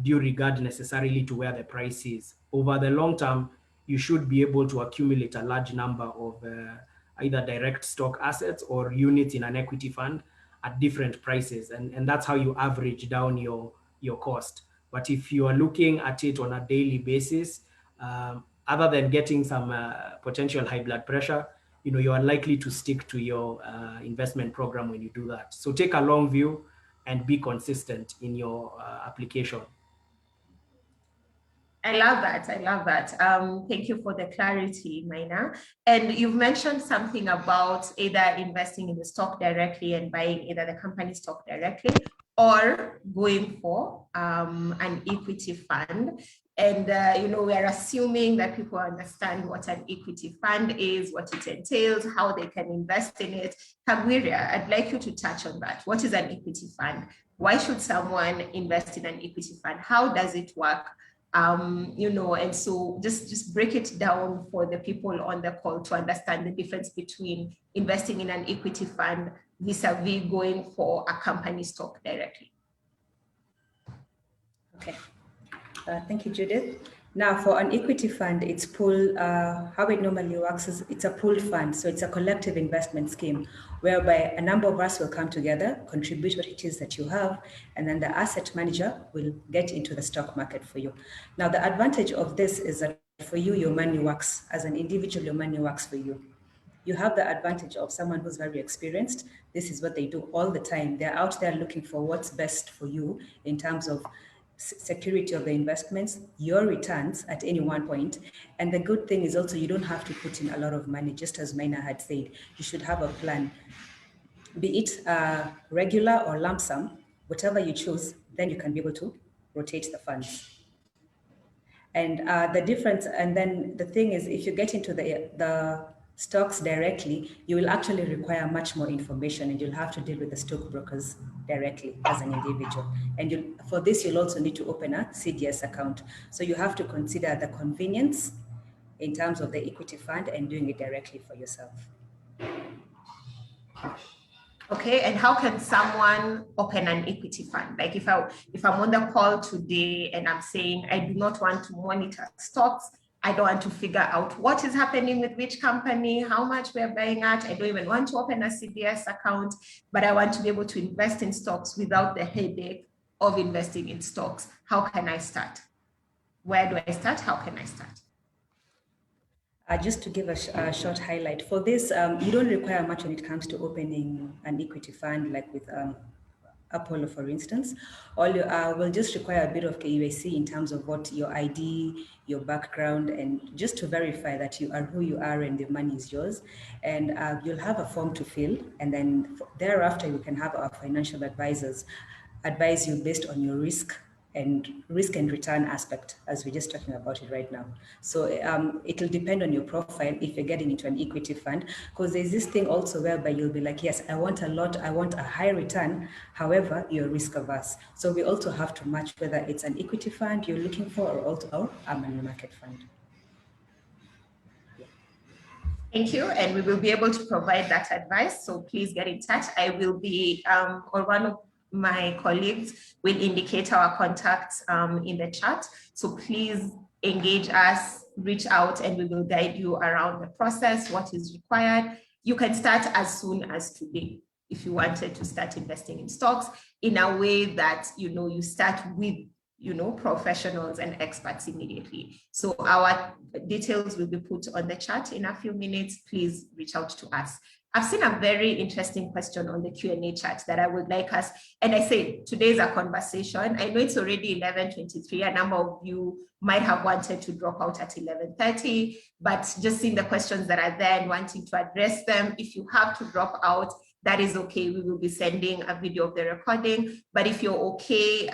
due regard necessarily to where the price is. Over the long term, you should be able to accumulate a large number of either direct stock assets or units in an equity fund at different prices, and that's how you average down your cost. But if you are looking at it on a daily basis, other than getting some potential high blood pressure, you are likely to stick to your investment program when you do that. So take a long view and be consistent in your application. I love that. I love that. Thank you for the clarity, Maina. And you've mentioned something about either investing in the stock directly and buying either the company stock directly or going for an equity fund. And, we are assuming that people understand what an equity fund is, what it entails, how they can invest in it. Kagwiria, I'd like you to touch on that. What is an equity fund? Why should someone invest in an equity fund? How does it work? And so just break it down for the people on the call to understand the difference between investing in an equity fund vis-a-vis going for a company stock directly. Okay, thank you, Judith. Now, for an equity fund, it's pool. How it normally works is it's a pooled fund. So it's a collective investment scheme whereby a number of us will come together, contribute what it is that you have, and then the asset manager will get into the stock market for you. Now, the advantage of this is that for you, your money works. As an individual, your money works for you. You have the advantage of someone who's very experienced. This is what they do all the time. They're out there looking for what's best for you in terms of security of the investments, your returns at any one point. And the good thing is also you don't have to put in a lot of money, just as Maina had said. You should have a plan, be it regular or lump sum, whatever you choose, then you can be able to rotate the funds. And the difference, and then the thing is, if you get into the stocks directly, you will actually require much more information, and you'll have to deal with the stockbrokers directly as an individual. And for this, you'll also need to open a CDS account. So you have to consider the convenience in terms of the equity fund and doing it directly for yourself. Okay, and how can someone open an equity fund? Like if I'm on the call today and I'm saying I do not want to monitor stocks, I don't want to figure out what is happening with which company, how much we're buying at. I don't even want to open a CDS account, but I want to be able to invest in stocks without the headache of investing in stocks. How can I start? Where do I start? How can I start? Just to give a short highlight for this, you don't require much when it comes to opening an equity fund, like with Apollo, for instance. All you will just require a bit of KYC in terms of what your ID, your background, and just to verify that you are who you are and the money is yours. And you'll have a form to fill, and then thereafter you can have our financial advisors advise you based on your risk and return aspect, as we're just talking about it right now. So it'll depend on your profile if you're getting into an equity fund, because there's this thing also whereby you'll be like, yes, I want a lot, I want a high return. However, you're risk averse. So we also have to match whether it's an equity fund you're looking for or a money market fund. Thank you, and we will be able to provide that advice. So please get in touch. I will be, or one of my colleagues will indicate our contacts in the chat. So please engage us, reach out, and we will guide you around the process, what is required. You can start as soon as today if you wanted to start investing in stocks in a way that, you start with professionals and experts immediately. So our details will be put on the chat in a few minutes. Please reach out to us. I've seen a very interesting question on the Q&A chat that I would like us, and I say today's a conversation. I know it's already 11:23. A number of you might have wanted to drop out at 11:30, but just seeing the questions that are there and wanting to address them, if you have to drop out, that is okay. We will be sending a video of the recording. But if you're okay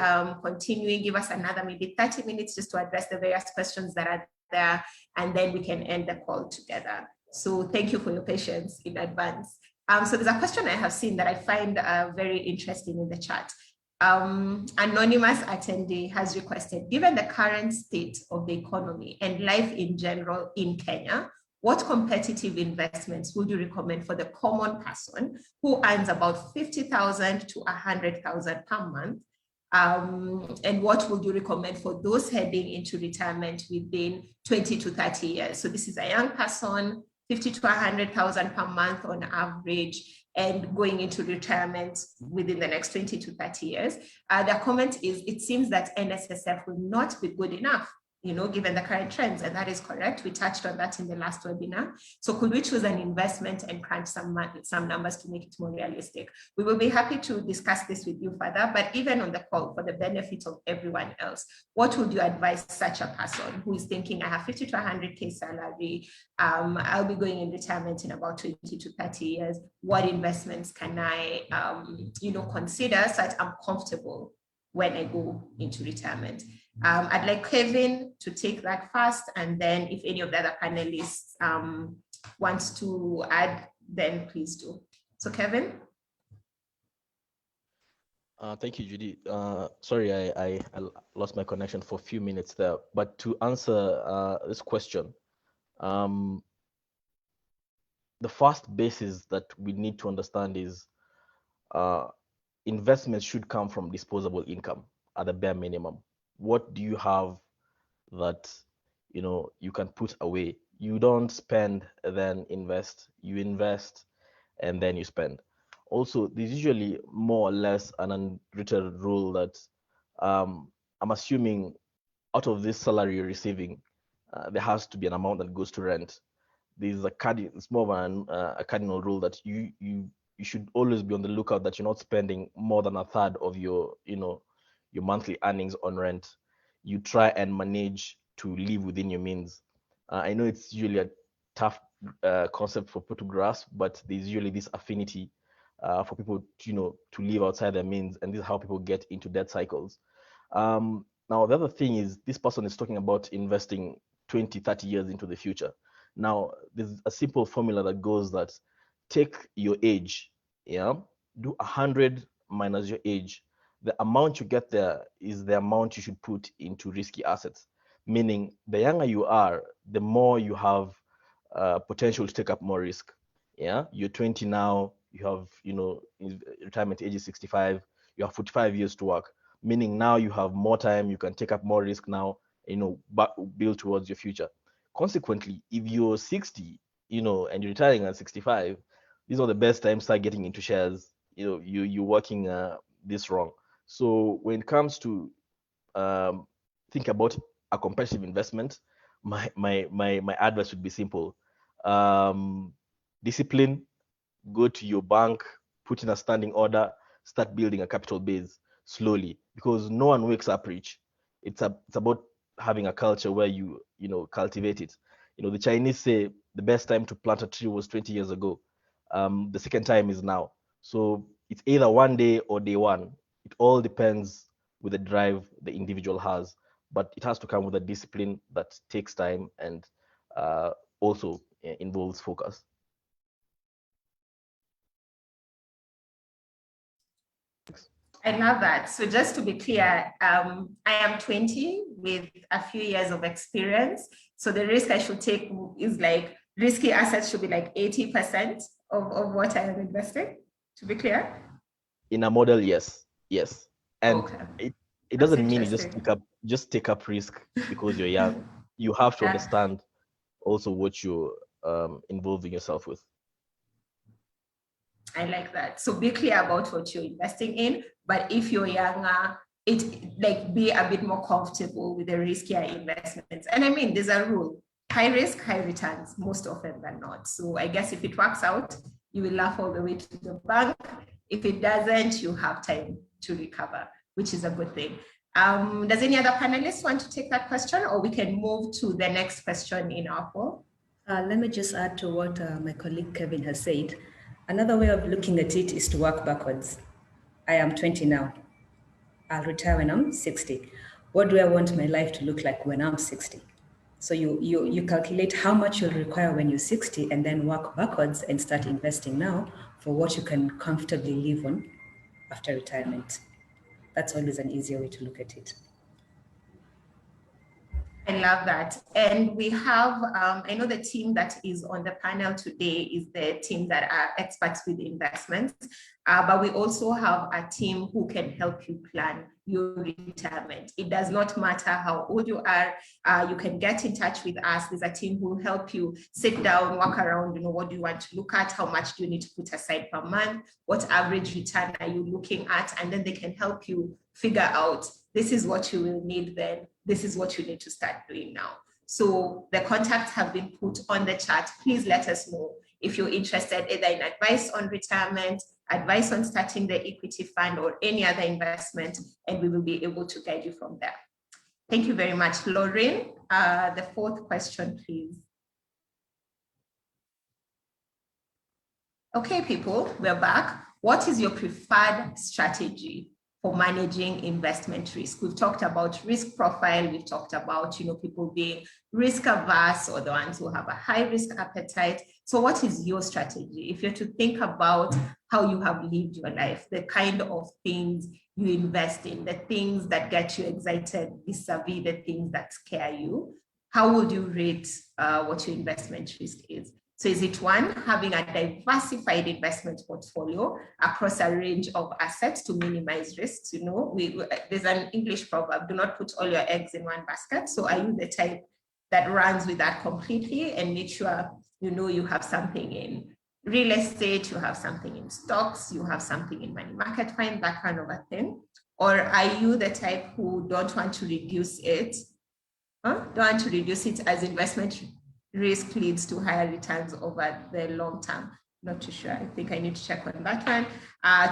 continuing, give us another maybe 30 minutes just to address the various questions that are there, and then we can end the call together. So thank you for your patience in advance. So there's a question I have seen that I find very interesting in the chat. Anonymous attendee has requested, given the current state of the economy and life in general in Kenya, what competitive investments would you recommend for the common person who earns about 50,000 to 100,000 per month? And what would you recommend for those heading into retirement within 20 to 30 years? So this is a young person, 50 to 100,000 per month on average, and going into retirement within the next 20 to 30 years. The comment is, it seems that NSSF will not be good enough given the current trends, and that is correct. We touched on that in the last webinar. So could we choose an investment and crunch some numbers to make it more realistic? We will be happy to discuss this with you further, but even on the call, for the benefit of everyone else, what would you advise such a person who is thinking, I have 50 to 100K salary, I'll be going in retirement in about 20 to 30 years. What investments can I, consider so that I'm comfortable when I go into retirement? I'd like Kevin to take that first, and then if any of the other panelists wants to add, then please do. So Kevin. Thank you, Judy. Sorry, I lost my connection for a few minutes there. But to answer this question, the first basis that we need to understand is investments should come from disposable income at the bare minimum. What do you have that you can put away? You don't spend then invest. You invest and then you spend. Also, there's usually more or less an unwritten rule that I'm assuming out of this salary you're receiving, there has to be an amount that goes to rent. There's it's more of a cardinal rule that you should always be on the lookout that you're not spending more than a third of your your monthly earnings on rent. You try and manage to live within your means. I know it's usually a tough concept for people to grasp, but there's usually this affinity for people to live outside their means, and this is how people get into debt cycles. Now the other thing is, this person is talking about investing 20, 30 years into the future. Now there's a simple formula that goes that take your age, do 100 minus your age. The amount you get there is the amount you should put into risky assets. Meaning, the younger you are, the more you have potential to take up more risk. You're 20 now, you have, retirement age is 65, you have 45 years to work. Meaning now you have more time, you can take up more risk now, build towards your future. Consequently, if you're 60, and you're retiring at 65, these are the best times to start getting into shares. You're working this wrong. So when it comes to think about a competitive investment, my advice would be simple. Discipline, go to your bank, put in a standing order, start building a capital base slowly, because no one wakes up rich. It's about having a culture where you cultivate it. The Chinese say the best time to plant a tree was 20 years ago. The second time is now. So it's either one day or day one. It all depends with the drive the individual has, but it has to come with a discipline that takes time and also involves focus. I love that. So just to be clear, I am 20 with a few years of experience. So the risk I should take is like risky assets should be like 80% of what I am investing, to be clear? In a model, yes. And okay. It doesn't mean you just take up risk because you're young. You have to understand also what you're involving yourself with. I like that. So be clear about what you're investing in, but if you're younger, be a bit more comfortable with the riskier investments. And I mean, there's a rule: high risk, high returns, most often than not. So I guess if it works out, you will laugh all the way to the bank. If it doesn't, you have time to recover, which is a good thing. Does any other panelist want to take that question, or we can move to the next question in our poll? Let me just add to what my colleague Kevin has said. Another way of looking at it is to work backwards. I am 20 now. I'll retire when I'm 60. What do I want my life to look like when I'm 60? So you calculate how much you'll require when you're 60 and then work backwards and start investing now for what you can comfortably live on after retirement. That's always an easier way to look at it. I love that. And we have, I know the team that is on the panel today is the team that are experts with investments, but we also have a team who can help you plan your retirement. It does not matter how old you are, you can get in touch with us. There's a team who will help you sit down, walk around, what do you want to look at? How much do you need to put aside per month? What average return are you looking at? And then they can help you figure out, this is what you will need then this is what you need to start doing now. So the contacts have been put on the chat. Please let us know if you're interested either in advice on retirement, advice on starting the equity fund, or any other investment, and we will be able to guide you from there. Thank you very much. Lauren, the fourth question, please. Okay, people, we're back. What is your preferred strategy for managing investment risk? We've talked about risk profile. We've talked about, people being risk averse or the ones who have a high risk appetite. So what is your strategy? If you're to think about how you have lived your life, the kind of things you invest in, the things that get you excited vis-a-vis the things that scare you, how would you rate what your investment risk is? So is it one, having a diversified investment portfolio across a range of assets to minimize risks? There's an English proverb, do not put all your eggs in one basket. So are you the type that runs with that completely and make sure you have something in real estate, you have something in stocks, you have something in money market fund, that kind of a thing? Or are you the type who don't want to reduce it, as investment risk leads to higher returns over the long term? Not too sure. I think I need to check on that one.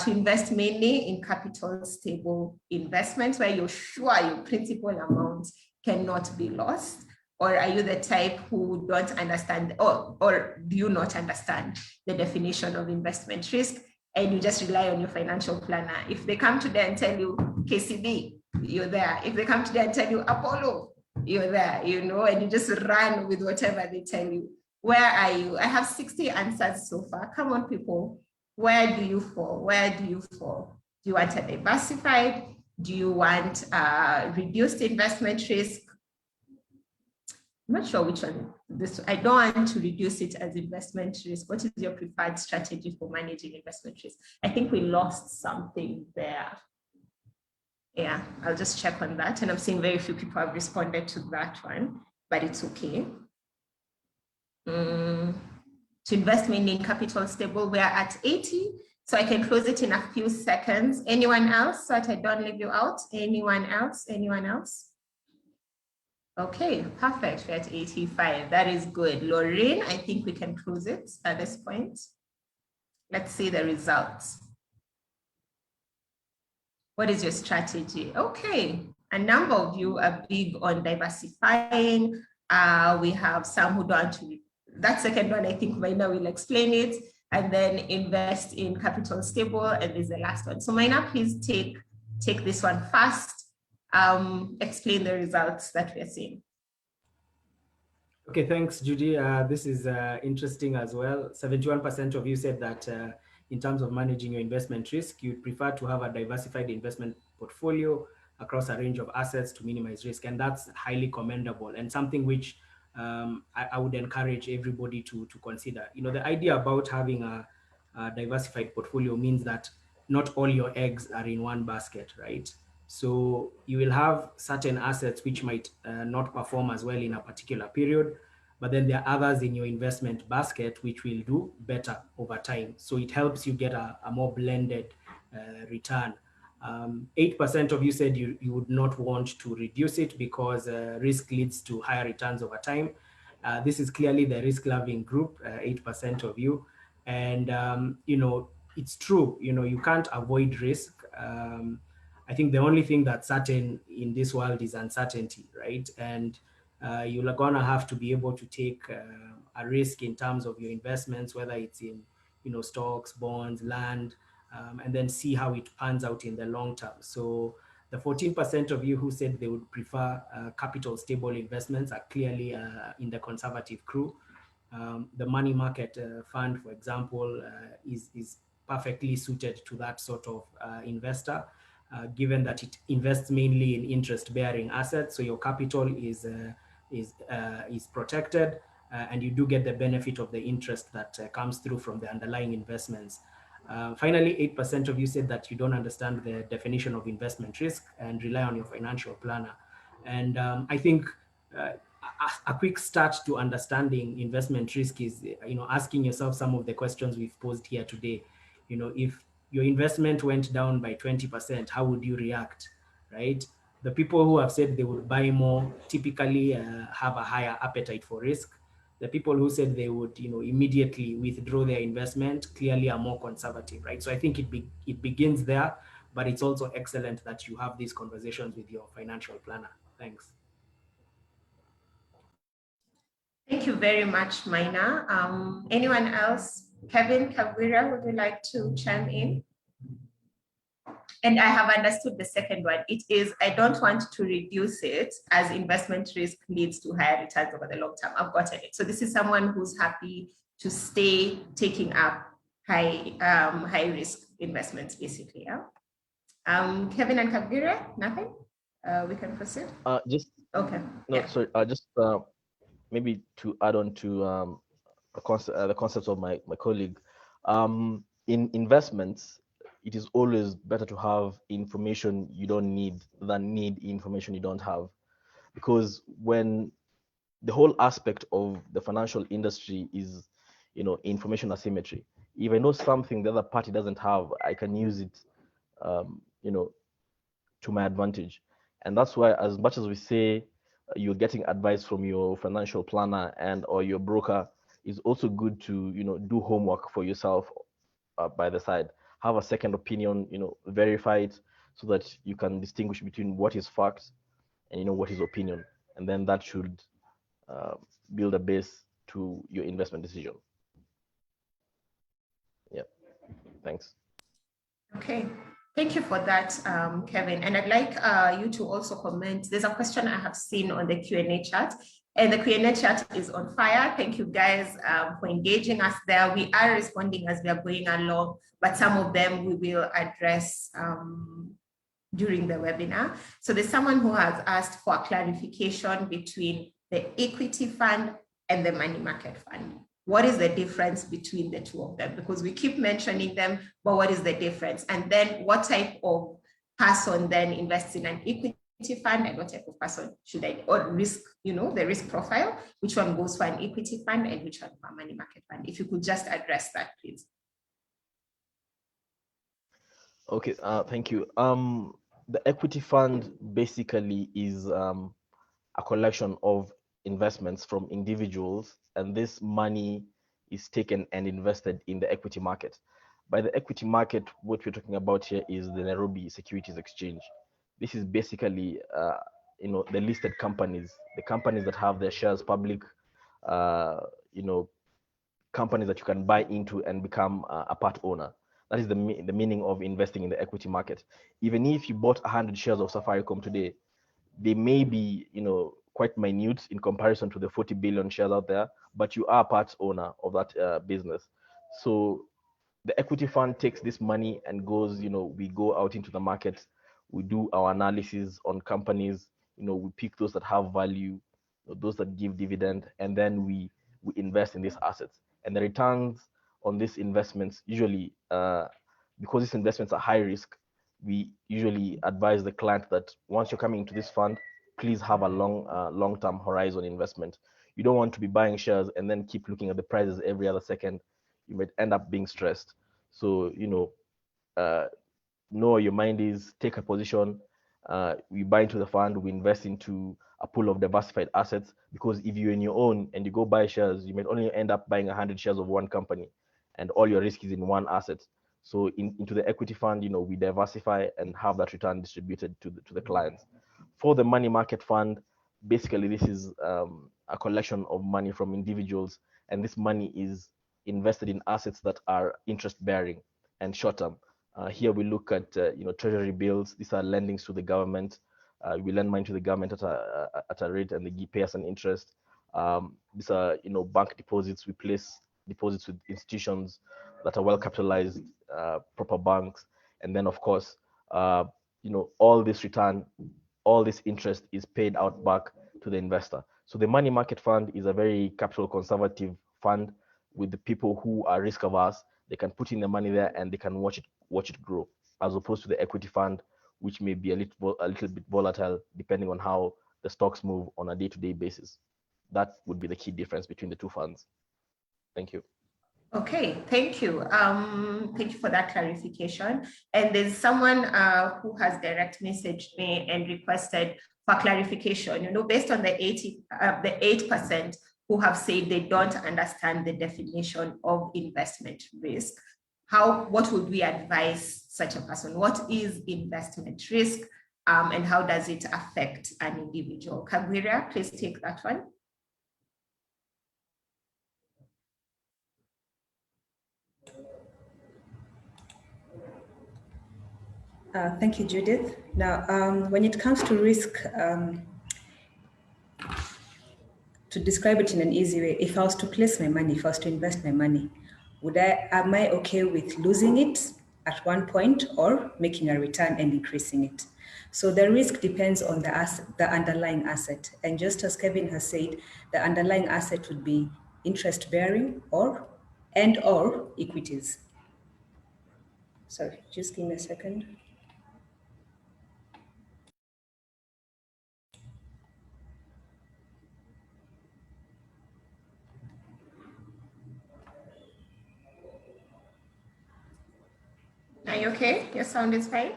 To invest mainly in capital stable investments where you're sure your principal amount cannot be lost. Or are you the type who don't understand, or do you not understand the definition of investment risk and you just rely on your financial planner? If they come today and tell you KCB, you're there. If they come today and tell you Apollo, you're there, and you just run with whatever they tell you. Where are you? I have 60 answers so far. Come on, people. Where do you fall? Where do you fall? Do you want a diversified? Do you want reduced investment risk? I'm not sure which one. I don't want to reduce it as investment risk. What is your preferred strategy for managing investment risk? I think we lost something there. Yeah, I'll just check on that. And I'm seeing very few people have responded to that one, but it's okay. To invest mainly in capital stable, we're at 80. So I can close it in a few seconds. Anyone else, so that I don't leave you out? Anyone else? Anyone else? Okay, perfect. We're at 85. That is good. Lorraine, I think we can close it at this point. Let's see the results. What is your strategy? Okay, a number of you are big on diversifying. We have some who don't want to. That second one, I think Maina will explain it, and then invest in capital stable, and there's the last one. So Maina, please take this one first. Explain the results that we're seeing. Okay, thanks, Judy. This is interesting as well. 71% of you said that in terms of managing your investment risk, you'd prefer to have a diversified investment portfolio across a range of assets to minimize risk. And that's highly commendable and something which I would encourage everybody to consider. The idea about having a diversified portfolio means that not all your eggs are in one basket, right? So you will have certain assets which might not perform as well in a particular period, but then there are others in your investment basket which will do better over time. So it helps you get a more blended return. 8% of you said you would not want to reduce it because risk leads to higher returns over time. This is clearly the risk-loving group, 8% of you. And, it's true, you can't avoid risk. I think the only thing that's certain in this world is uncertainty, right? And you're gonna have to be able to take a risk in terms of your investments, whether it's in, stocks, bonds, land, and then see how it pans out in the long term. So the 14% of you who said they would prefer capital stable investments are clearly in the conservative crew. The money market fund, for example, is perfectly suited to that sort of investor, given that it invests mainly in interest-bearing assets. So your capital is protected, and you do get the benefit of the interest that comes through from the underlying investments. Finally, 8% of you said that you don't understand the definition of investment risk and rely on your financial planner. And I think a quick start to understanding investment risk is, asking yourself some of the questions we've posed here today. If your investment went down by 20%, how would you react, right? The people who have said they would buy more typically have a higher appetite for risk. The people who said they would, immediately withdraw their investment clearly are more conservative, right? So I think it begins there, but it's also excellent that you have these conversations with your financial planner. Thanks. Thank you very much, Maina. Anyone else? Kevin, Kavira, would you like to chime in? And I have understood the second one. It is, I don't want to reduce it as investment risk leads to higher returns over the long term. I've gotten it. So this is someone who's happy to stay taking up high risk investments, basically. Yeah. Kevin and Kavira, nothing? We can proceed. Just okay. No, Yeah. sorry. Just maybe to add on to the concepts of my colleague. In investments, it is always better to have information you don't need than need information you don't have, because when the whole aspect of the financial industry is, information asymmetry. If I know something the other party doesn't have, I can use it, to my advantage. And that's why, as much as we say you're getting advice from your financial planner and or your broker, it's also good to do homework for yourself by the side. Have a second opinion, verify it so that you can distinguish between what is fact and what is opinion, and then that should build a base to your investment decision. Yeah, thanks. Okay, thank you for that, Kevin. And I'd like you to also comment. There's a question I have seen on the Q&A chat, and the Q&A chat is on fire. Thank you guys for engaging us there. We are responding as we are going along, but some of them we will address during the webinar. So there's someone who has asked for a clarification between the equity fund and the money market fund. What is the difference between the two of them? Because we keep mentioning them, but what is the difference? And then what type of person then invests in an equity fund, and what type of person should I, or risk, the risk profile, which one goes for an equity fund and which one for a money market fund? If you could just address that, please. Okay, thank you. The equity fund basically is a collection of investments from individuals, and this money is taken and invested in the equity market. By the equity market, what we're talking about here is the Nairobi Securities Exchange. This is basically, the listed companies, the companies that have their shares public, companies that you can buy into and become a part owner. That is the meaning of investing in the equity market. Even if you bought 100 shares of Safaricom today, they may be, quite minute in comparison to the 40 billion shares out there, but you are part owner of that business. So the equity fund takes this money and goes, we go out into the market, we do our analysis on companies, we pick those that have value, those that give dividend, and then we invest in these assets. And the returns on these investments, usually, because these investments are high risk, we usually advise the client that once you're coming into this fund, please have a long-term horizon investment. You don't want to be buying shares and then keep looking at the prices every other second. You might end up being stressed. So, know where your mind is, take a position. We buy into the fund, we invest into a pool of diversified assets, because if you're in your own and you go buy shares, you might only end up buying 100 shares of one company and all your risk is in one asset. So into the equity fund, we diversify and have that return distributed to the clients. For the money market fund, basically this is a collection of money from individuals, and this money is invested in assets that are interest bearing and short term. Here we look at treasury bills. These are lendings to the government. We lend money to the government at a rate, and they pay us an interest. These are bank deposits. We place deposits with institutions that are well capitalized, proper banks, and then of course, all this return, all this interest is paid out back to the investor. So the money market fund is a very capital conservative fund with the people who are risk averse. They can put in the money there and they can watch it grow, as opposed to the equity fund, which may be a little bit volatile depending on how the stocks move on a day-to-day basis. That would be the key difference between the two funds. Thank you. Okay, thank you. Thank you for that clarification. And there's someone who has direct messaged me and requested for clarification. You know, based on the 8% who have said they don't understand the definition of investment risk. What would we advise such a person? What is investment risk, and how does it affect an individual? Kagwira, please take that one. Thank you, Judith. Now, when it comes to risk, to describe it in an easy way, if I was to place my money, if I was to invest my money, am I okay with losing it at one point or making a return and increasing it? So the risk depends on the underlying asset. And just as Kevin has said, the underlying asset would be interest bearing or equities. Sorry, just give me a second. Are you okay? Your sound is fine?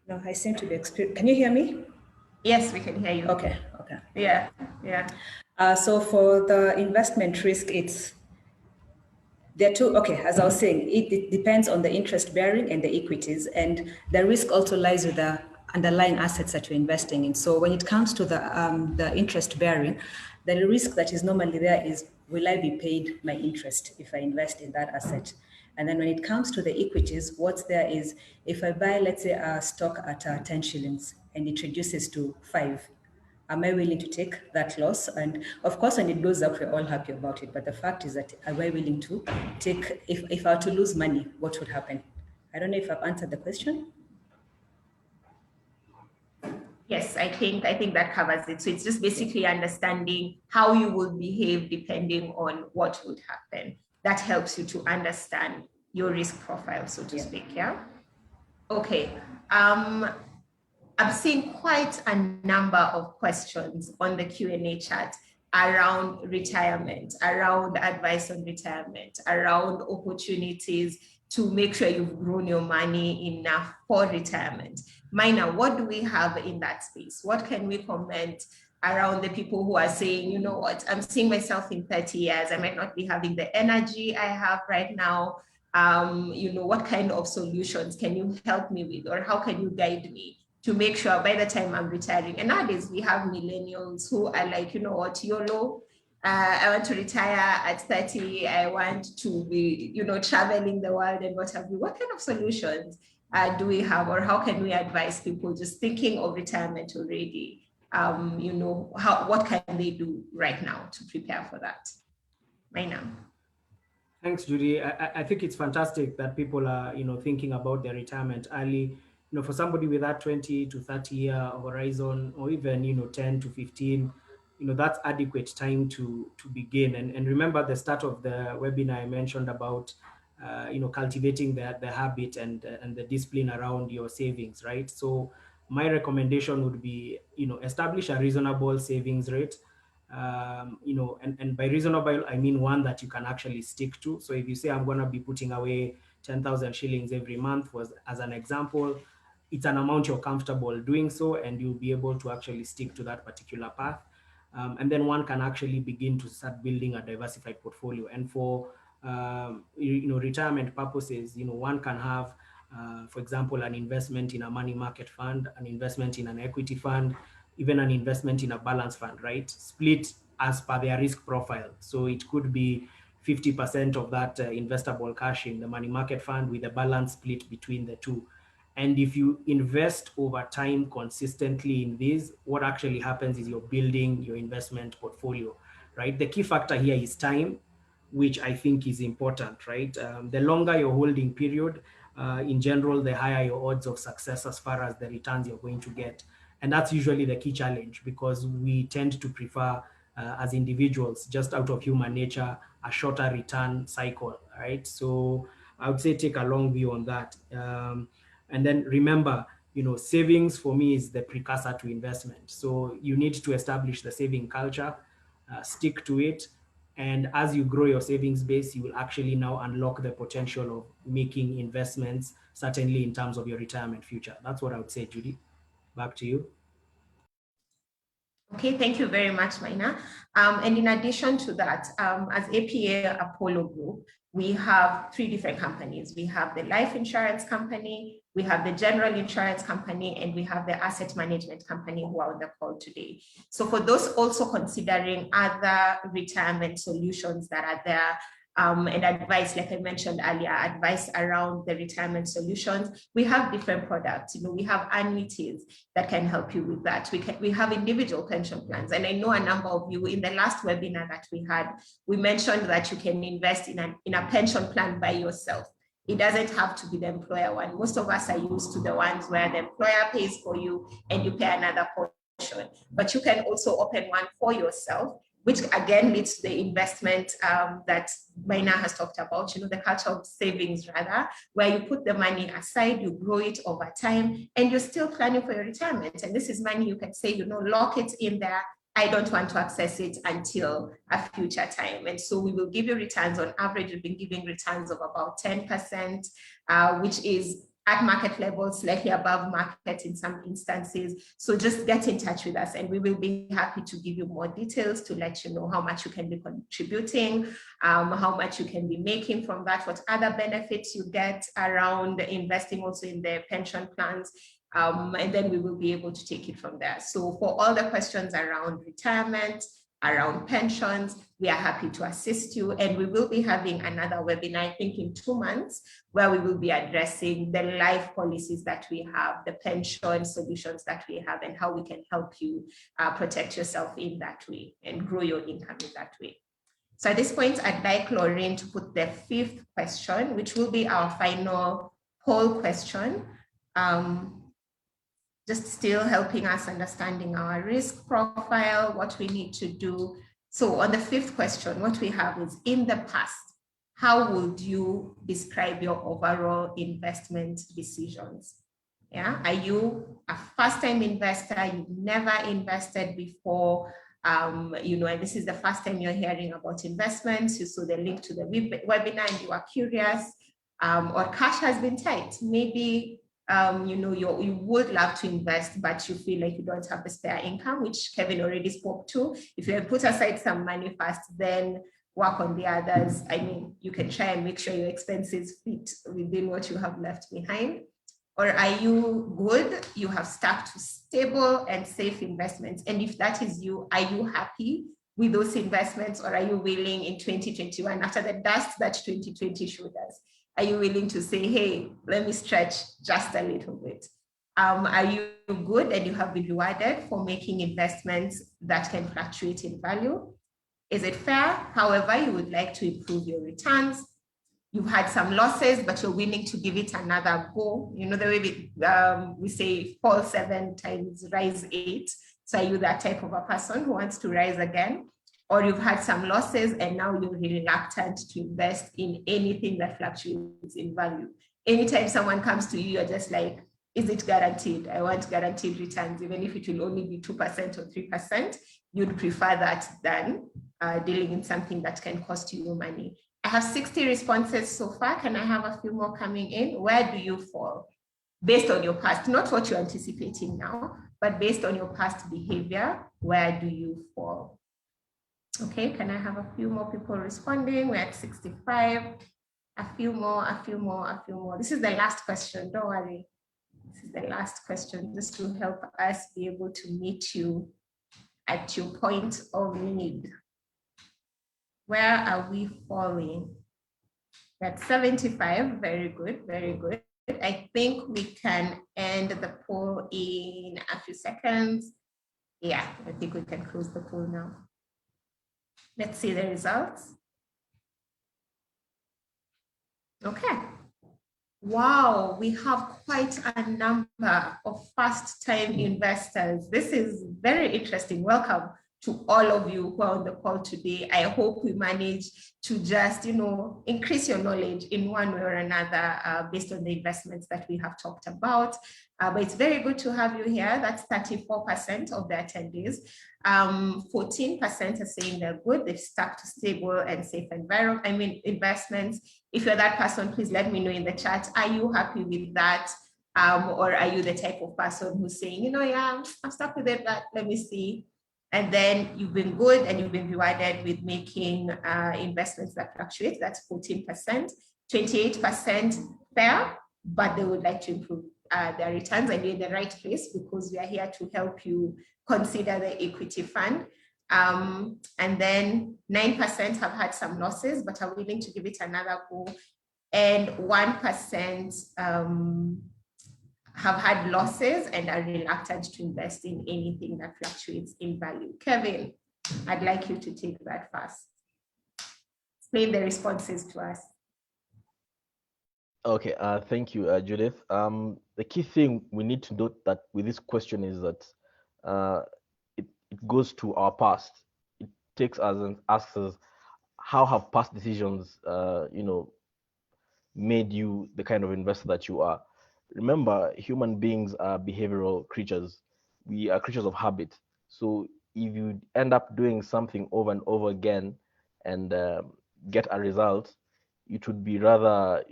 No, I seem to be Can you hear me? Yes, we can hear you. Okay. Yeah. So for the investment risk, there are two. Okay, as I was saying, it depends on the interest bearing and the equities, and the risk also lies with the underlying assets that you're investing in. So when it comes to the interest bearing, the risk that is normally there is, will I be paid my interest if I invest in that asset? And then when it comes to the equities, what's there is, if I buy, let's say, a stock at 10 shillings and it reduces to 5, am I willing to take that loss? And of course, when it goes up, we're all happy about it. But the fact is that, am I willing to take, if I were to lose money, what would happen? I don't know if I've answered the question. Yes, I think that covers it. So it's just basically understanding how you will behave depending on what would happen. That helps you to understand your risk profile, so to speak. Yeah. Okay. I've seen quite a number of questions on the Q&A chat around retirement, around advice on retirement, around opportunities to make sure you've grown your money enough for retirement. Mina, what do we have in that space? What can we comment around the people who are saying, you know what, I'm seeing myself in 30 years, I might not be having the energy I have right now. You know, what kind of solutions can you help me with, or how can you guide me to make sure by the time I'm retiring? And nowadays we have millennials who are like, you know what, YOLO, I want to retire at 30. I want to be, you know, traveling the world and what have you. What kind of solutions do we have, or how can we advise people just thinking of retirement already? You know, what can they do right now to prepare for that? Right now. Thanks, Judy. I think it's fantastic that people are, you know, thinking about their retirement early. You know, for somebody with that 20 to 30 year horizon, or even, you know, 10 to 15, you know, that's adequate time to begin. And remember the start of the webinar, I mentioned about, you know, cultivating the habit and the discipline around your savings, right? So my recommendation would be, you know, establish a reasonable savings rate. You know, and by reasonable, I mean one that you can actually stick to. So if you say, I'm going to be putting away 10,000 shillings every month, was as an example, it's an amount you're comfortable doing so, and you'll be able to actually stick to that particular path. And then one can actually begin to start building a diversified portfolio. And for you know, retirement purposes, you know, one can have, for example, an investment in a money market fund, an investment in an equity fund, even an investment in a balance fund, right? Split as per their risk profile. So it could be 50% of that investable cash in the money market fund with a balance split between the two. And if you invest over time consistently in these, what actually happens is you're building your investment portfolio, right? The key factor here is time, which I think is important, right? The longer your holding period, in general, the higher your odds of success as far as the returns you're going to get. And that's usually the key challenge, because we tend to prefer, as individuals, just out of human nature, a shorter return cycle, right? So I would say take a long view on that. And then remember, you know, savings for me is the precursor to investment. So you need to establish the saving culture, stick to it, And as you grow your savings base, you will actually now unlock the potential of making investments, certainly in terms of your retirement future. That's what I would say, Judy. Back to you. Okay, thank you very much, Maina. And in addition to that, as APA Apollo Group, we have 3 different companies. We have the life insurance company, we have the general insurance company, and we have the asset management company who are on the call today. So for those also considering other retirement solutions that are there, and advice, like I mentioned earlier, advice around the retirement solutions, we have different products. We have annuities that can help you with that. We have individual pension plans. And I know a number of you in the last webinar that we had, we mentioned that you can invest in a pension plan by yourself. It doesn't have to be the employer one. Most of us are used to the ones where the employer pays for you and you pay another portion. But you can also open one for yourself, which again leads to the investment that Maina has talked about, the culture of savings rather, where you put the money aside, you grow it over time, and you're still planning for your retirement. And this is money you can say, lock it in there. I don't want to access it until a future time. And so we will give you returns. On average, we've been giving returns of about 10%, which is at market level, slightly above market in some instances. So just get in touch with us and we will be happy to give you more details to let you know how much you can be contributing, how much you can be making from that, what other benefits you get around investing also in the pension plans. And then we will be able to take it from there. So for all the questions around retirement, around pensions, we are happy to assist you. And we will be having another webinar, I think in 2 months, where we will be addressing the life policies that we have, the pension solutions that we have, and how we can help you protect yourself in that way and grow your income in that way. So at this point, I'd like Lauren to put the 5th question, which will be our final poll question. Just still helping us understanding our risk profile, what we need to do. So on the 5th question, what we have is, in the past, how would you describe your overall investment decisions? Yeah, are you a first-time investor? You've never invested before, and this is the first time you're hearing about investments. You saw the link to the webinar and you are curious, or cash has been tight. Maybe you would love to invest, but you feel like you don't have the spare income, which Kevin already spoke to. If you put aside some money first, then work on the others. I mean, you can try and make sure your expenses fit within what you have left behind. Or are you good? You have stuck to stable and safe investments. And if that is you, are you happy with those investments? Or are you willing in 2021, after the dust that 2020 showed us, are you willing to say, hey, let me stretch just a little bit? Are you good and you have been rewarded for making investments that can fluctuate in value? Is it fair? However, you would like to improve your returns. You've had some losses, but you're willing to give it another go. The way we say fall 7 times, rise 8. So are you that type of a person who wants to rise again? Or you've had some losses and now you're reluctant to invest in anything that fluctuates in value. Anytime someone comes to you, you're just like, is it guaranteed? I want guaranteed returns, even if it will only be 2% or 3%, you'd prefer that than dealing in something that can cost you your money. I have 60 responses so far. Can I have a few more coming in? Where do you fall? Based on your past, not what you're anticipating now, but based on your past behavior, where do you fall? Okay, can I have a few more people responding? We're at 65. A few more. This is the last question, don't worry. This is the last question, just to help us be able to meet you at your point of need. Where are we falling? That's 75, very good, very good. I think we can end the poll in a few seconds. Yeah, I think we can close the poll now. Let's see the results. Okay. Wow, we have quite a number of first-time investors. This is very interesting. Welcome to all of you who are on the call today. I hope we manage to just, increase your knowledge in one way or another based on the investments that we have talked about. But it's very good to have you here. That's 34% of the attendees. 14% are saying they're good. They've stuck to stable and safe investments. If you're that person, please let me know in the chat. Are you happy with that? Or are you the type of person who's saying, yeah, I'm stuck with it, but let me see. And then you've been good and you've been rewarded with making investments that fluctuate. That's 14%, 28% fair, but they would like to improve their returns, and you're in the right place because we are here to help you consider the equity fund. And then 9% have had some losses, but are willing to give it another go. And 1% have had losses and are reluctant to invest in anything that fluctuates in value. Kevin, I'd like you to take that first. Explain the responses to us. Okay, thank you, Judith. The key thing we need to note that with this question is that it goes to our past. It takes us and asks us, how have past decisions, made you the kind of investor that you are? Remember, human beings are behavioral creatures. We are creatures of habit. So if you end up doing something over and over again and get a result, it would be rather,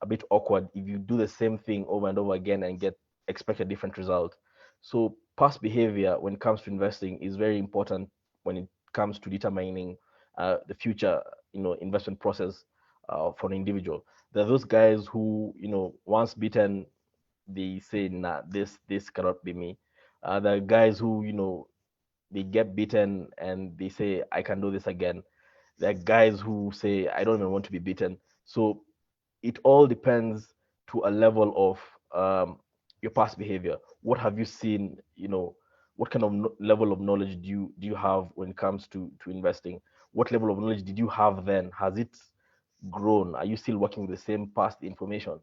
a bit awkward if you do the same thing over and over again and expect a different result. So past behavior when it comes to investing is very important when it comes to determining the future, investment process for an individual. There are those guys who, once bitten, they say, nah, this cannot be me. There are guys who, they get beaten and they say, I can do this again. There are guys who say, I don't even want to be beaten. So it all depends to a level of your past behavior. What have you seen? What kind of level of knowledge do you have when it comes to investing? What level of knowledge did you have then? Has it grown? Are you still working with the same past information?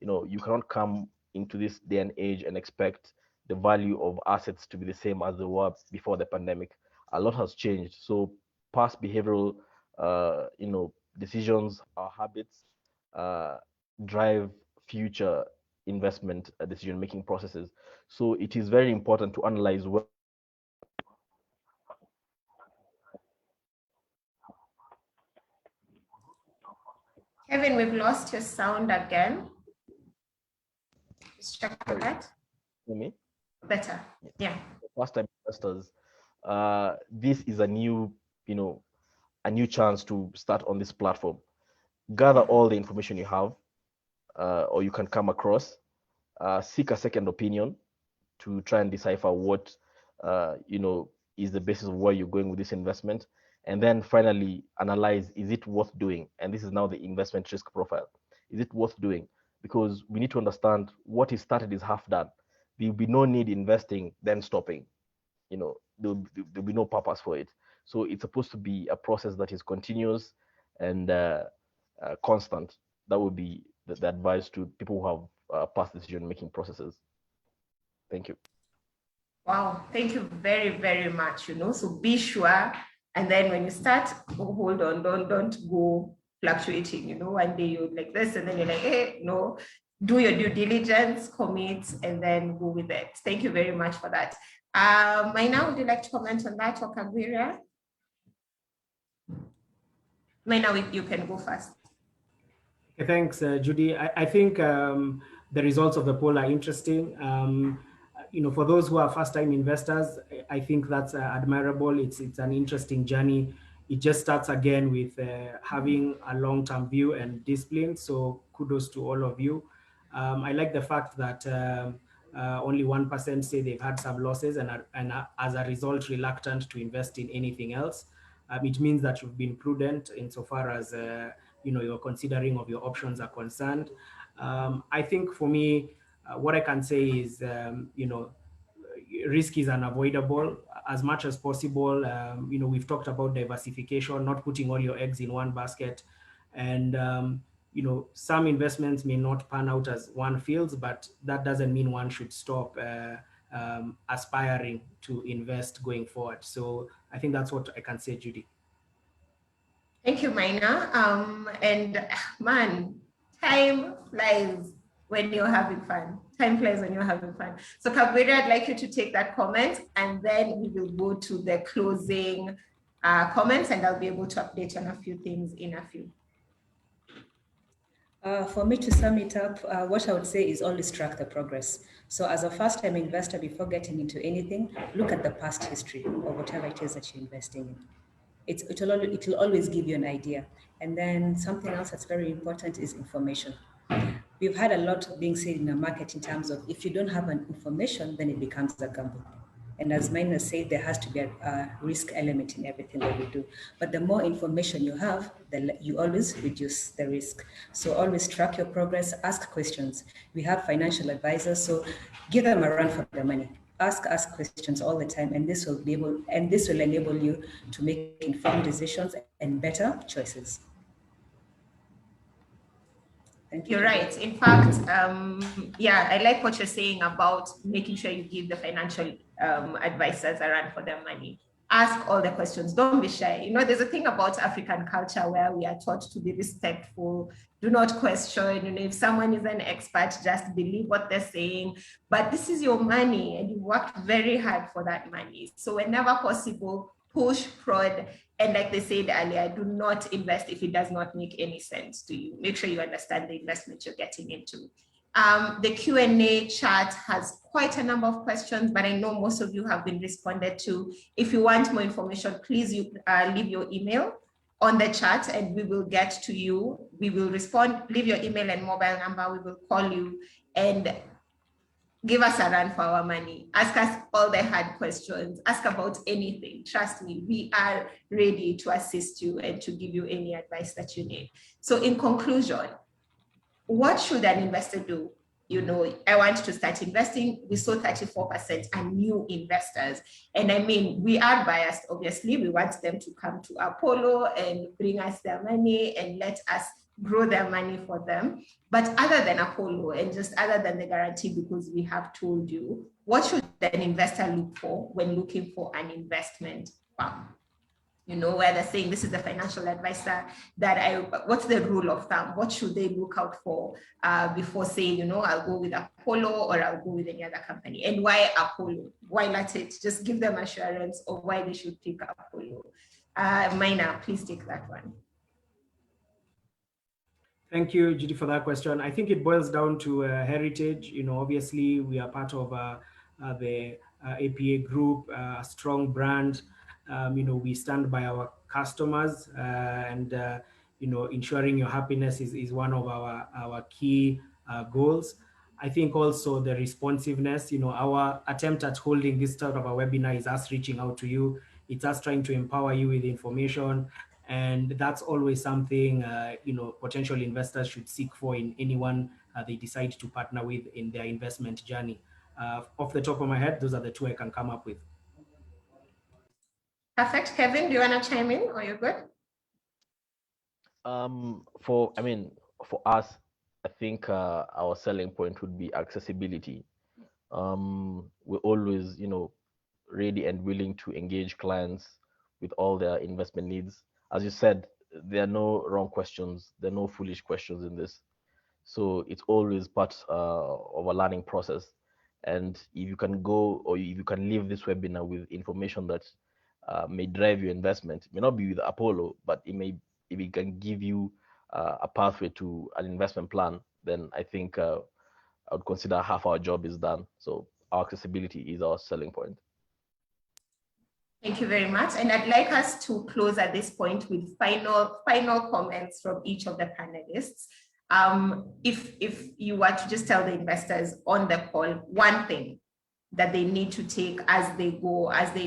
You cannot come into this day and age and expect the value of assets to be the same as they were before the pandemic. A lot has changed. So past behavioral, decisions, our habits, drive future investment decision-making processes. So it is very important to analyze what. Kevin, we've lost your sound again. Just check for that. Hear me? Better, yeah. First-time investors, this is a new chance to start on this platform. Gather all the information you have, or you can come across. Seek a second opinion to try and decipher what is the basis of where you're going with this investment, and then finally analyze, is it worth doing? And this is now the investment risk profile. Is it worth doing? Because we need to understand what is started is half done. There will be no need investing then stopping. There'll be no purpose for it. So it's supposed to be a process that is continuous and constant. That would be the advice to people who have past decision-making processes. Thank you. Wow, thank you very, very much. So be sure, and then when you start, hold on, don't go fluctuating. One day you're like this, and then you're like, hey, no. Do your due diligence, commit, and then go with it. Thank you very much for that. Maina, would you like to comment on that, or Kagwira? Maina, you can go first. Okay, thanks, Judy. I think the results of the poll are interesting. For those who are first-time investors, I think that's admirable. It's an interesting journey. It just starts again with having a long-term view and discipline. So kudos to all of you. I like the fact that only 1% say they've had some losses and as a result reluctant to invest in anything else. It means that you've been prudent insofar as your considering of your options are concerned. I think for me, what I can say is, risk is unavoidable as much as possible. We've talked about diversification, not putting all your eggs in one basket. And, some investments may not pan out as one feels, but that doesn't mean one should stop aspiring to invest going forward. So I think that's what I can say, Judy. Thank you, Maina. And man, time flies when you're having fun. Time flies when you're having fun. So Kabwiri, I'd like you to take that comment, and then we will go to the closing comments, and I'll be able to update on a few things in a few. For me to sum it up, what I would say is always track the progress. So as a first-time investor, before getting into anything, look at the past history of whatever it is that you're investing in. It will always give you an idea. And then something else that's very important is information. We've had a lot being said in the market in terms of if you don't have an information, then it becomes a gamble. And as Maina said, there has to be a risk element in everything that we do. But the more information you have, you always reduce the risk. So always track your progress, ask questions. We have financial advisors, so give them a run for their money. Ask questions all the time, and this will enable you to make informed decisions and better choices. You're right. In fact, yeah, I like what you're saying about making sure you give the financial advisors a run for their money. Ask all the questions. Don't be shy. You know, there's a thing about African culture where we are taught to be respectful. Do not question. You know, if someone is an expert, just believe what they're saying. But this is your money, and you worked very hard for that money. So whenever possible, push, prod, and like they said earlier, do not invest if it does not make any sense to you. Make sure you understand the investment you're getting into. The Q&A chat has quite a number of questions, but I know most of you have been responded to. If you want more information, please leave your email on the chat and we will get to you. We will respond, leave your email and mobile number, we will call you and give us a run for our money. Ask us all the hard questions. Ask about anything. Trust me, we are ready to assist you and to give you any advice that you need. So in conclusion, what should an investor do? You know, I want to start investing. We saw 34% are new investors. And I mean, we are biased, obviously. We want them to come to Apollo and bring us their money and let us grow their money for them. But other than Apollo and just other than the guarantee, because we have told you, what should an investor look for when looking for an investment firm? You know, where they're saying this is a financial advisor what's the rule of thumb? What should they look out for before saying, you know, I'll go with Apollo or I'll go with any other company? And why Apollo? Why not it? Just give them assurance of why they should pick Apollo. Maina, please take that one. Thank you, Judy, for that question. I think it boils down to heritage. You know, obviously we are part of the APA group, a strong brand. You know, we stand by our customers and, you know, ensuring your happiness is one of our key goals. I think also the responsiveness, you know, our attempt at holding this type of a webinar is us reaching out to you. It's us trying to empower you with information. And that's always something, you know, potential investors should seek for in anyone they decide to partner with in their investment journey. Off the top of my head, those are the two I can come up with. Perfect. Kevin, do you want to chime in or you're good? For us, I think our selling point would be accessibility. We're always, you know, ready and willing to engage clients with all their investment needs. As you said, there are no wrong questions. There are no foolish questions in this. So it's always part of a learning process. And if you can go or if you can leave this webinar with information that may drive your investment, it may not be with Apollo, but if it can give you a pathway to an investment plan, then I think I would consider half our job is done. So our accessibility is our selling point. Thank you very much. And I'd like us to close at this point with final comments from each of the panelists. If you were to just tell the investors on the call one thing that they need to take as they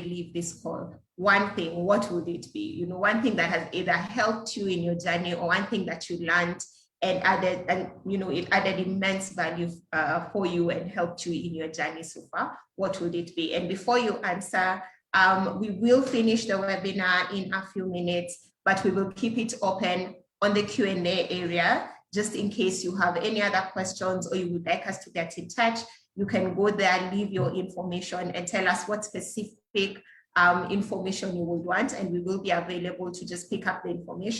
leave this call, one thing, what would it be? You know, one thing that has either helped you in your journey or one thing that you learned and added, and you know, it added immense value for you and helped you in your journey so far, what would it be? And before you answer, we will finish the webinar in a few minutes, but we will keep it open on the Q&A area. just in case you have any other questions or you would like us to get in touch, you can go there, leave your information and tell us what specific information you would want, and we will be available to just pick up the information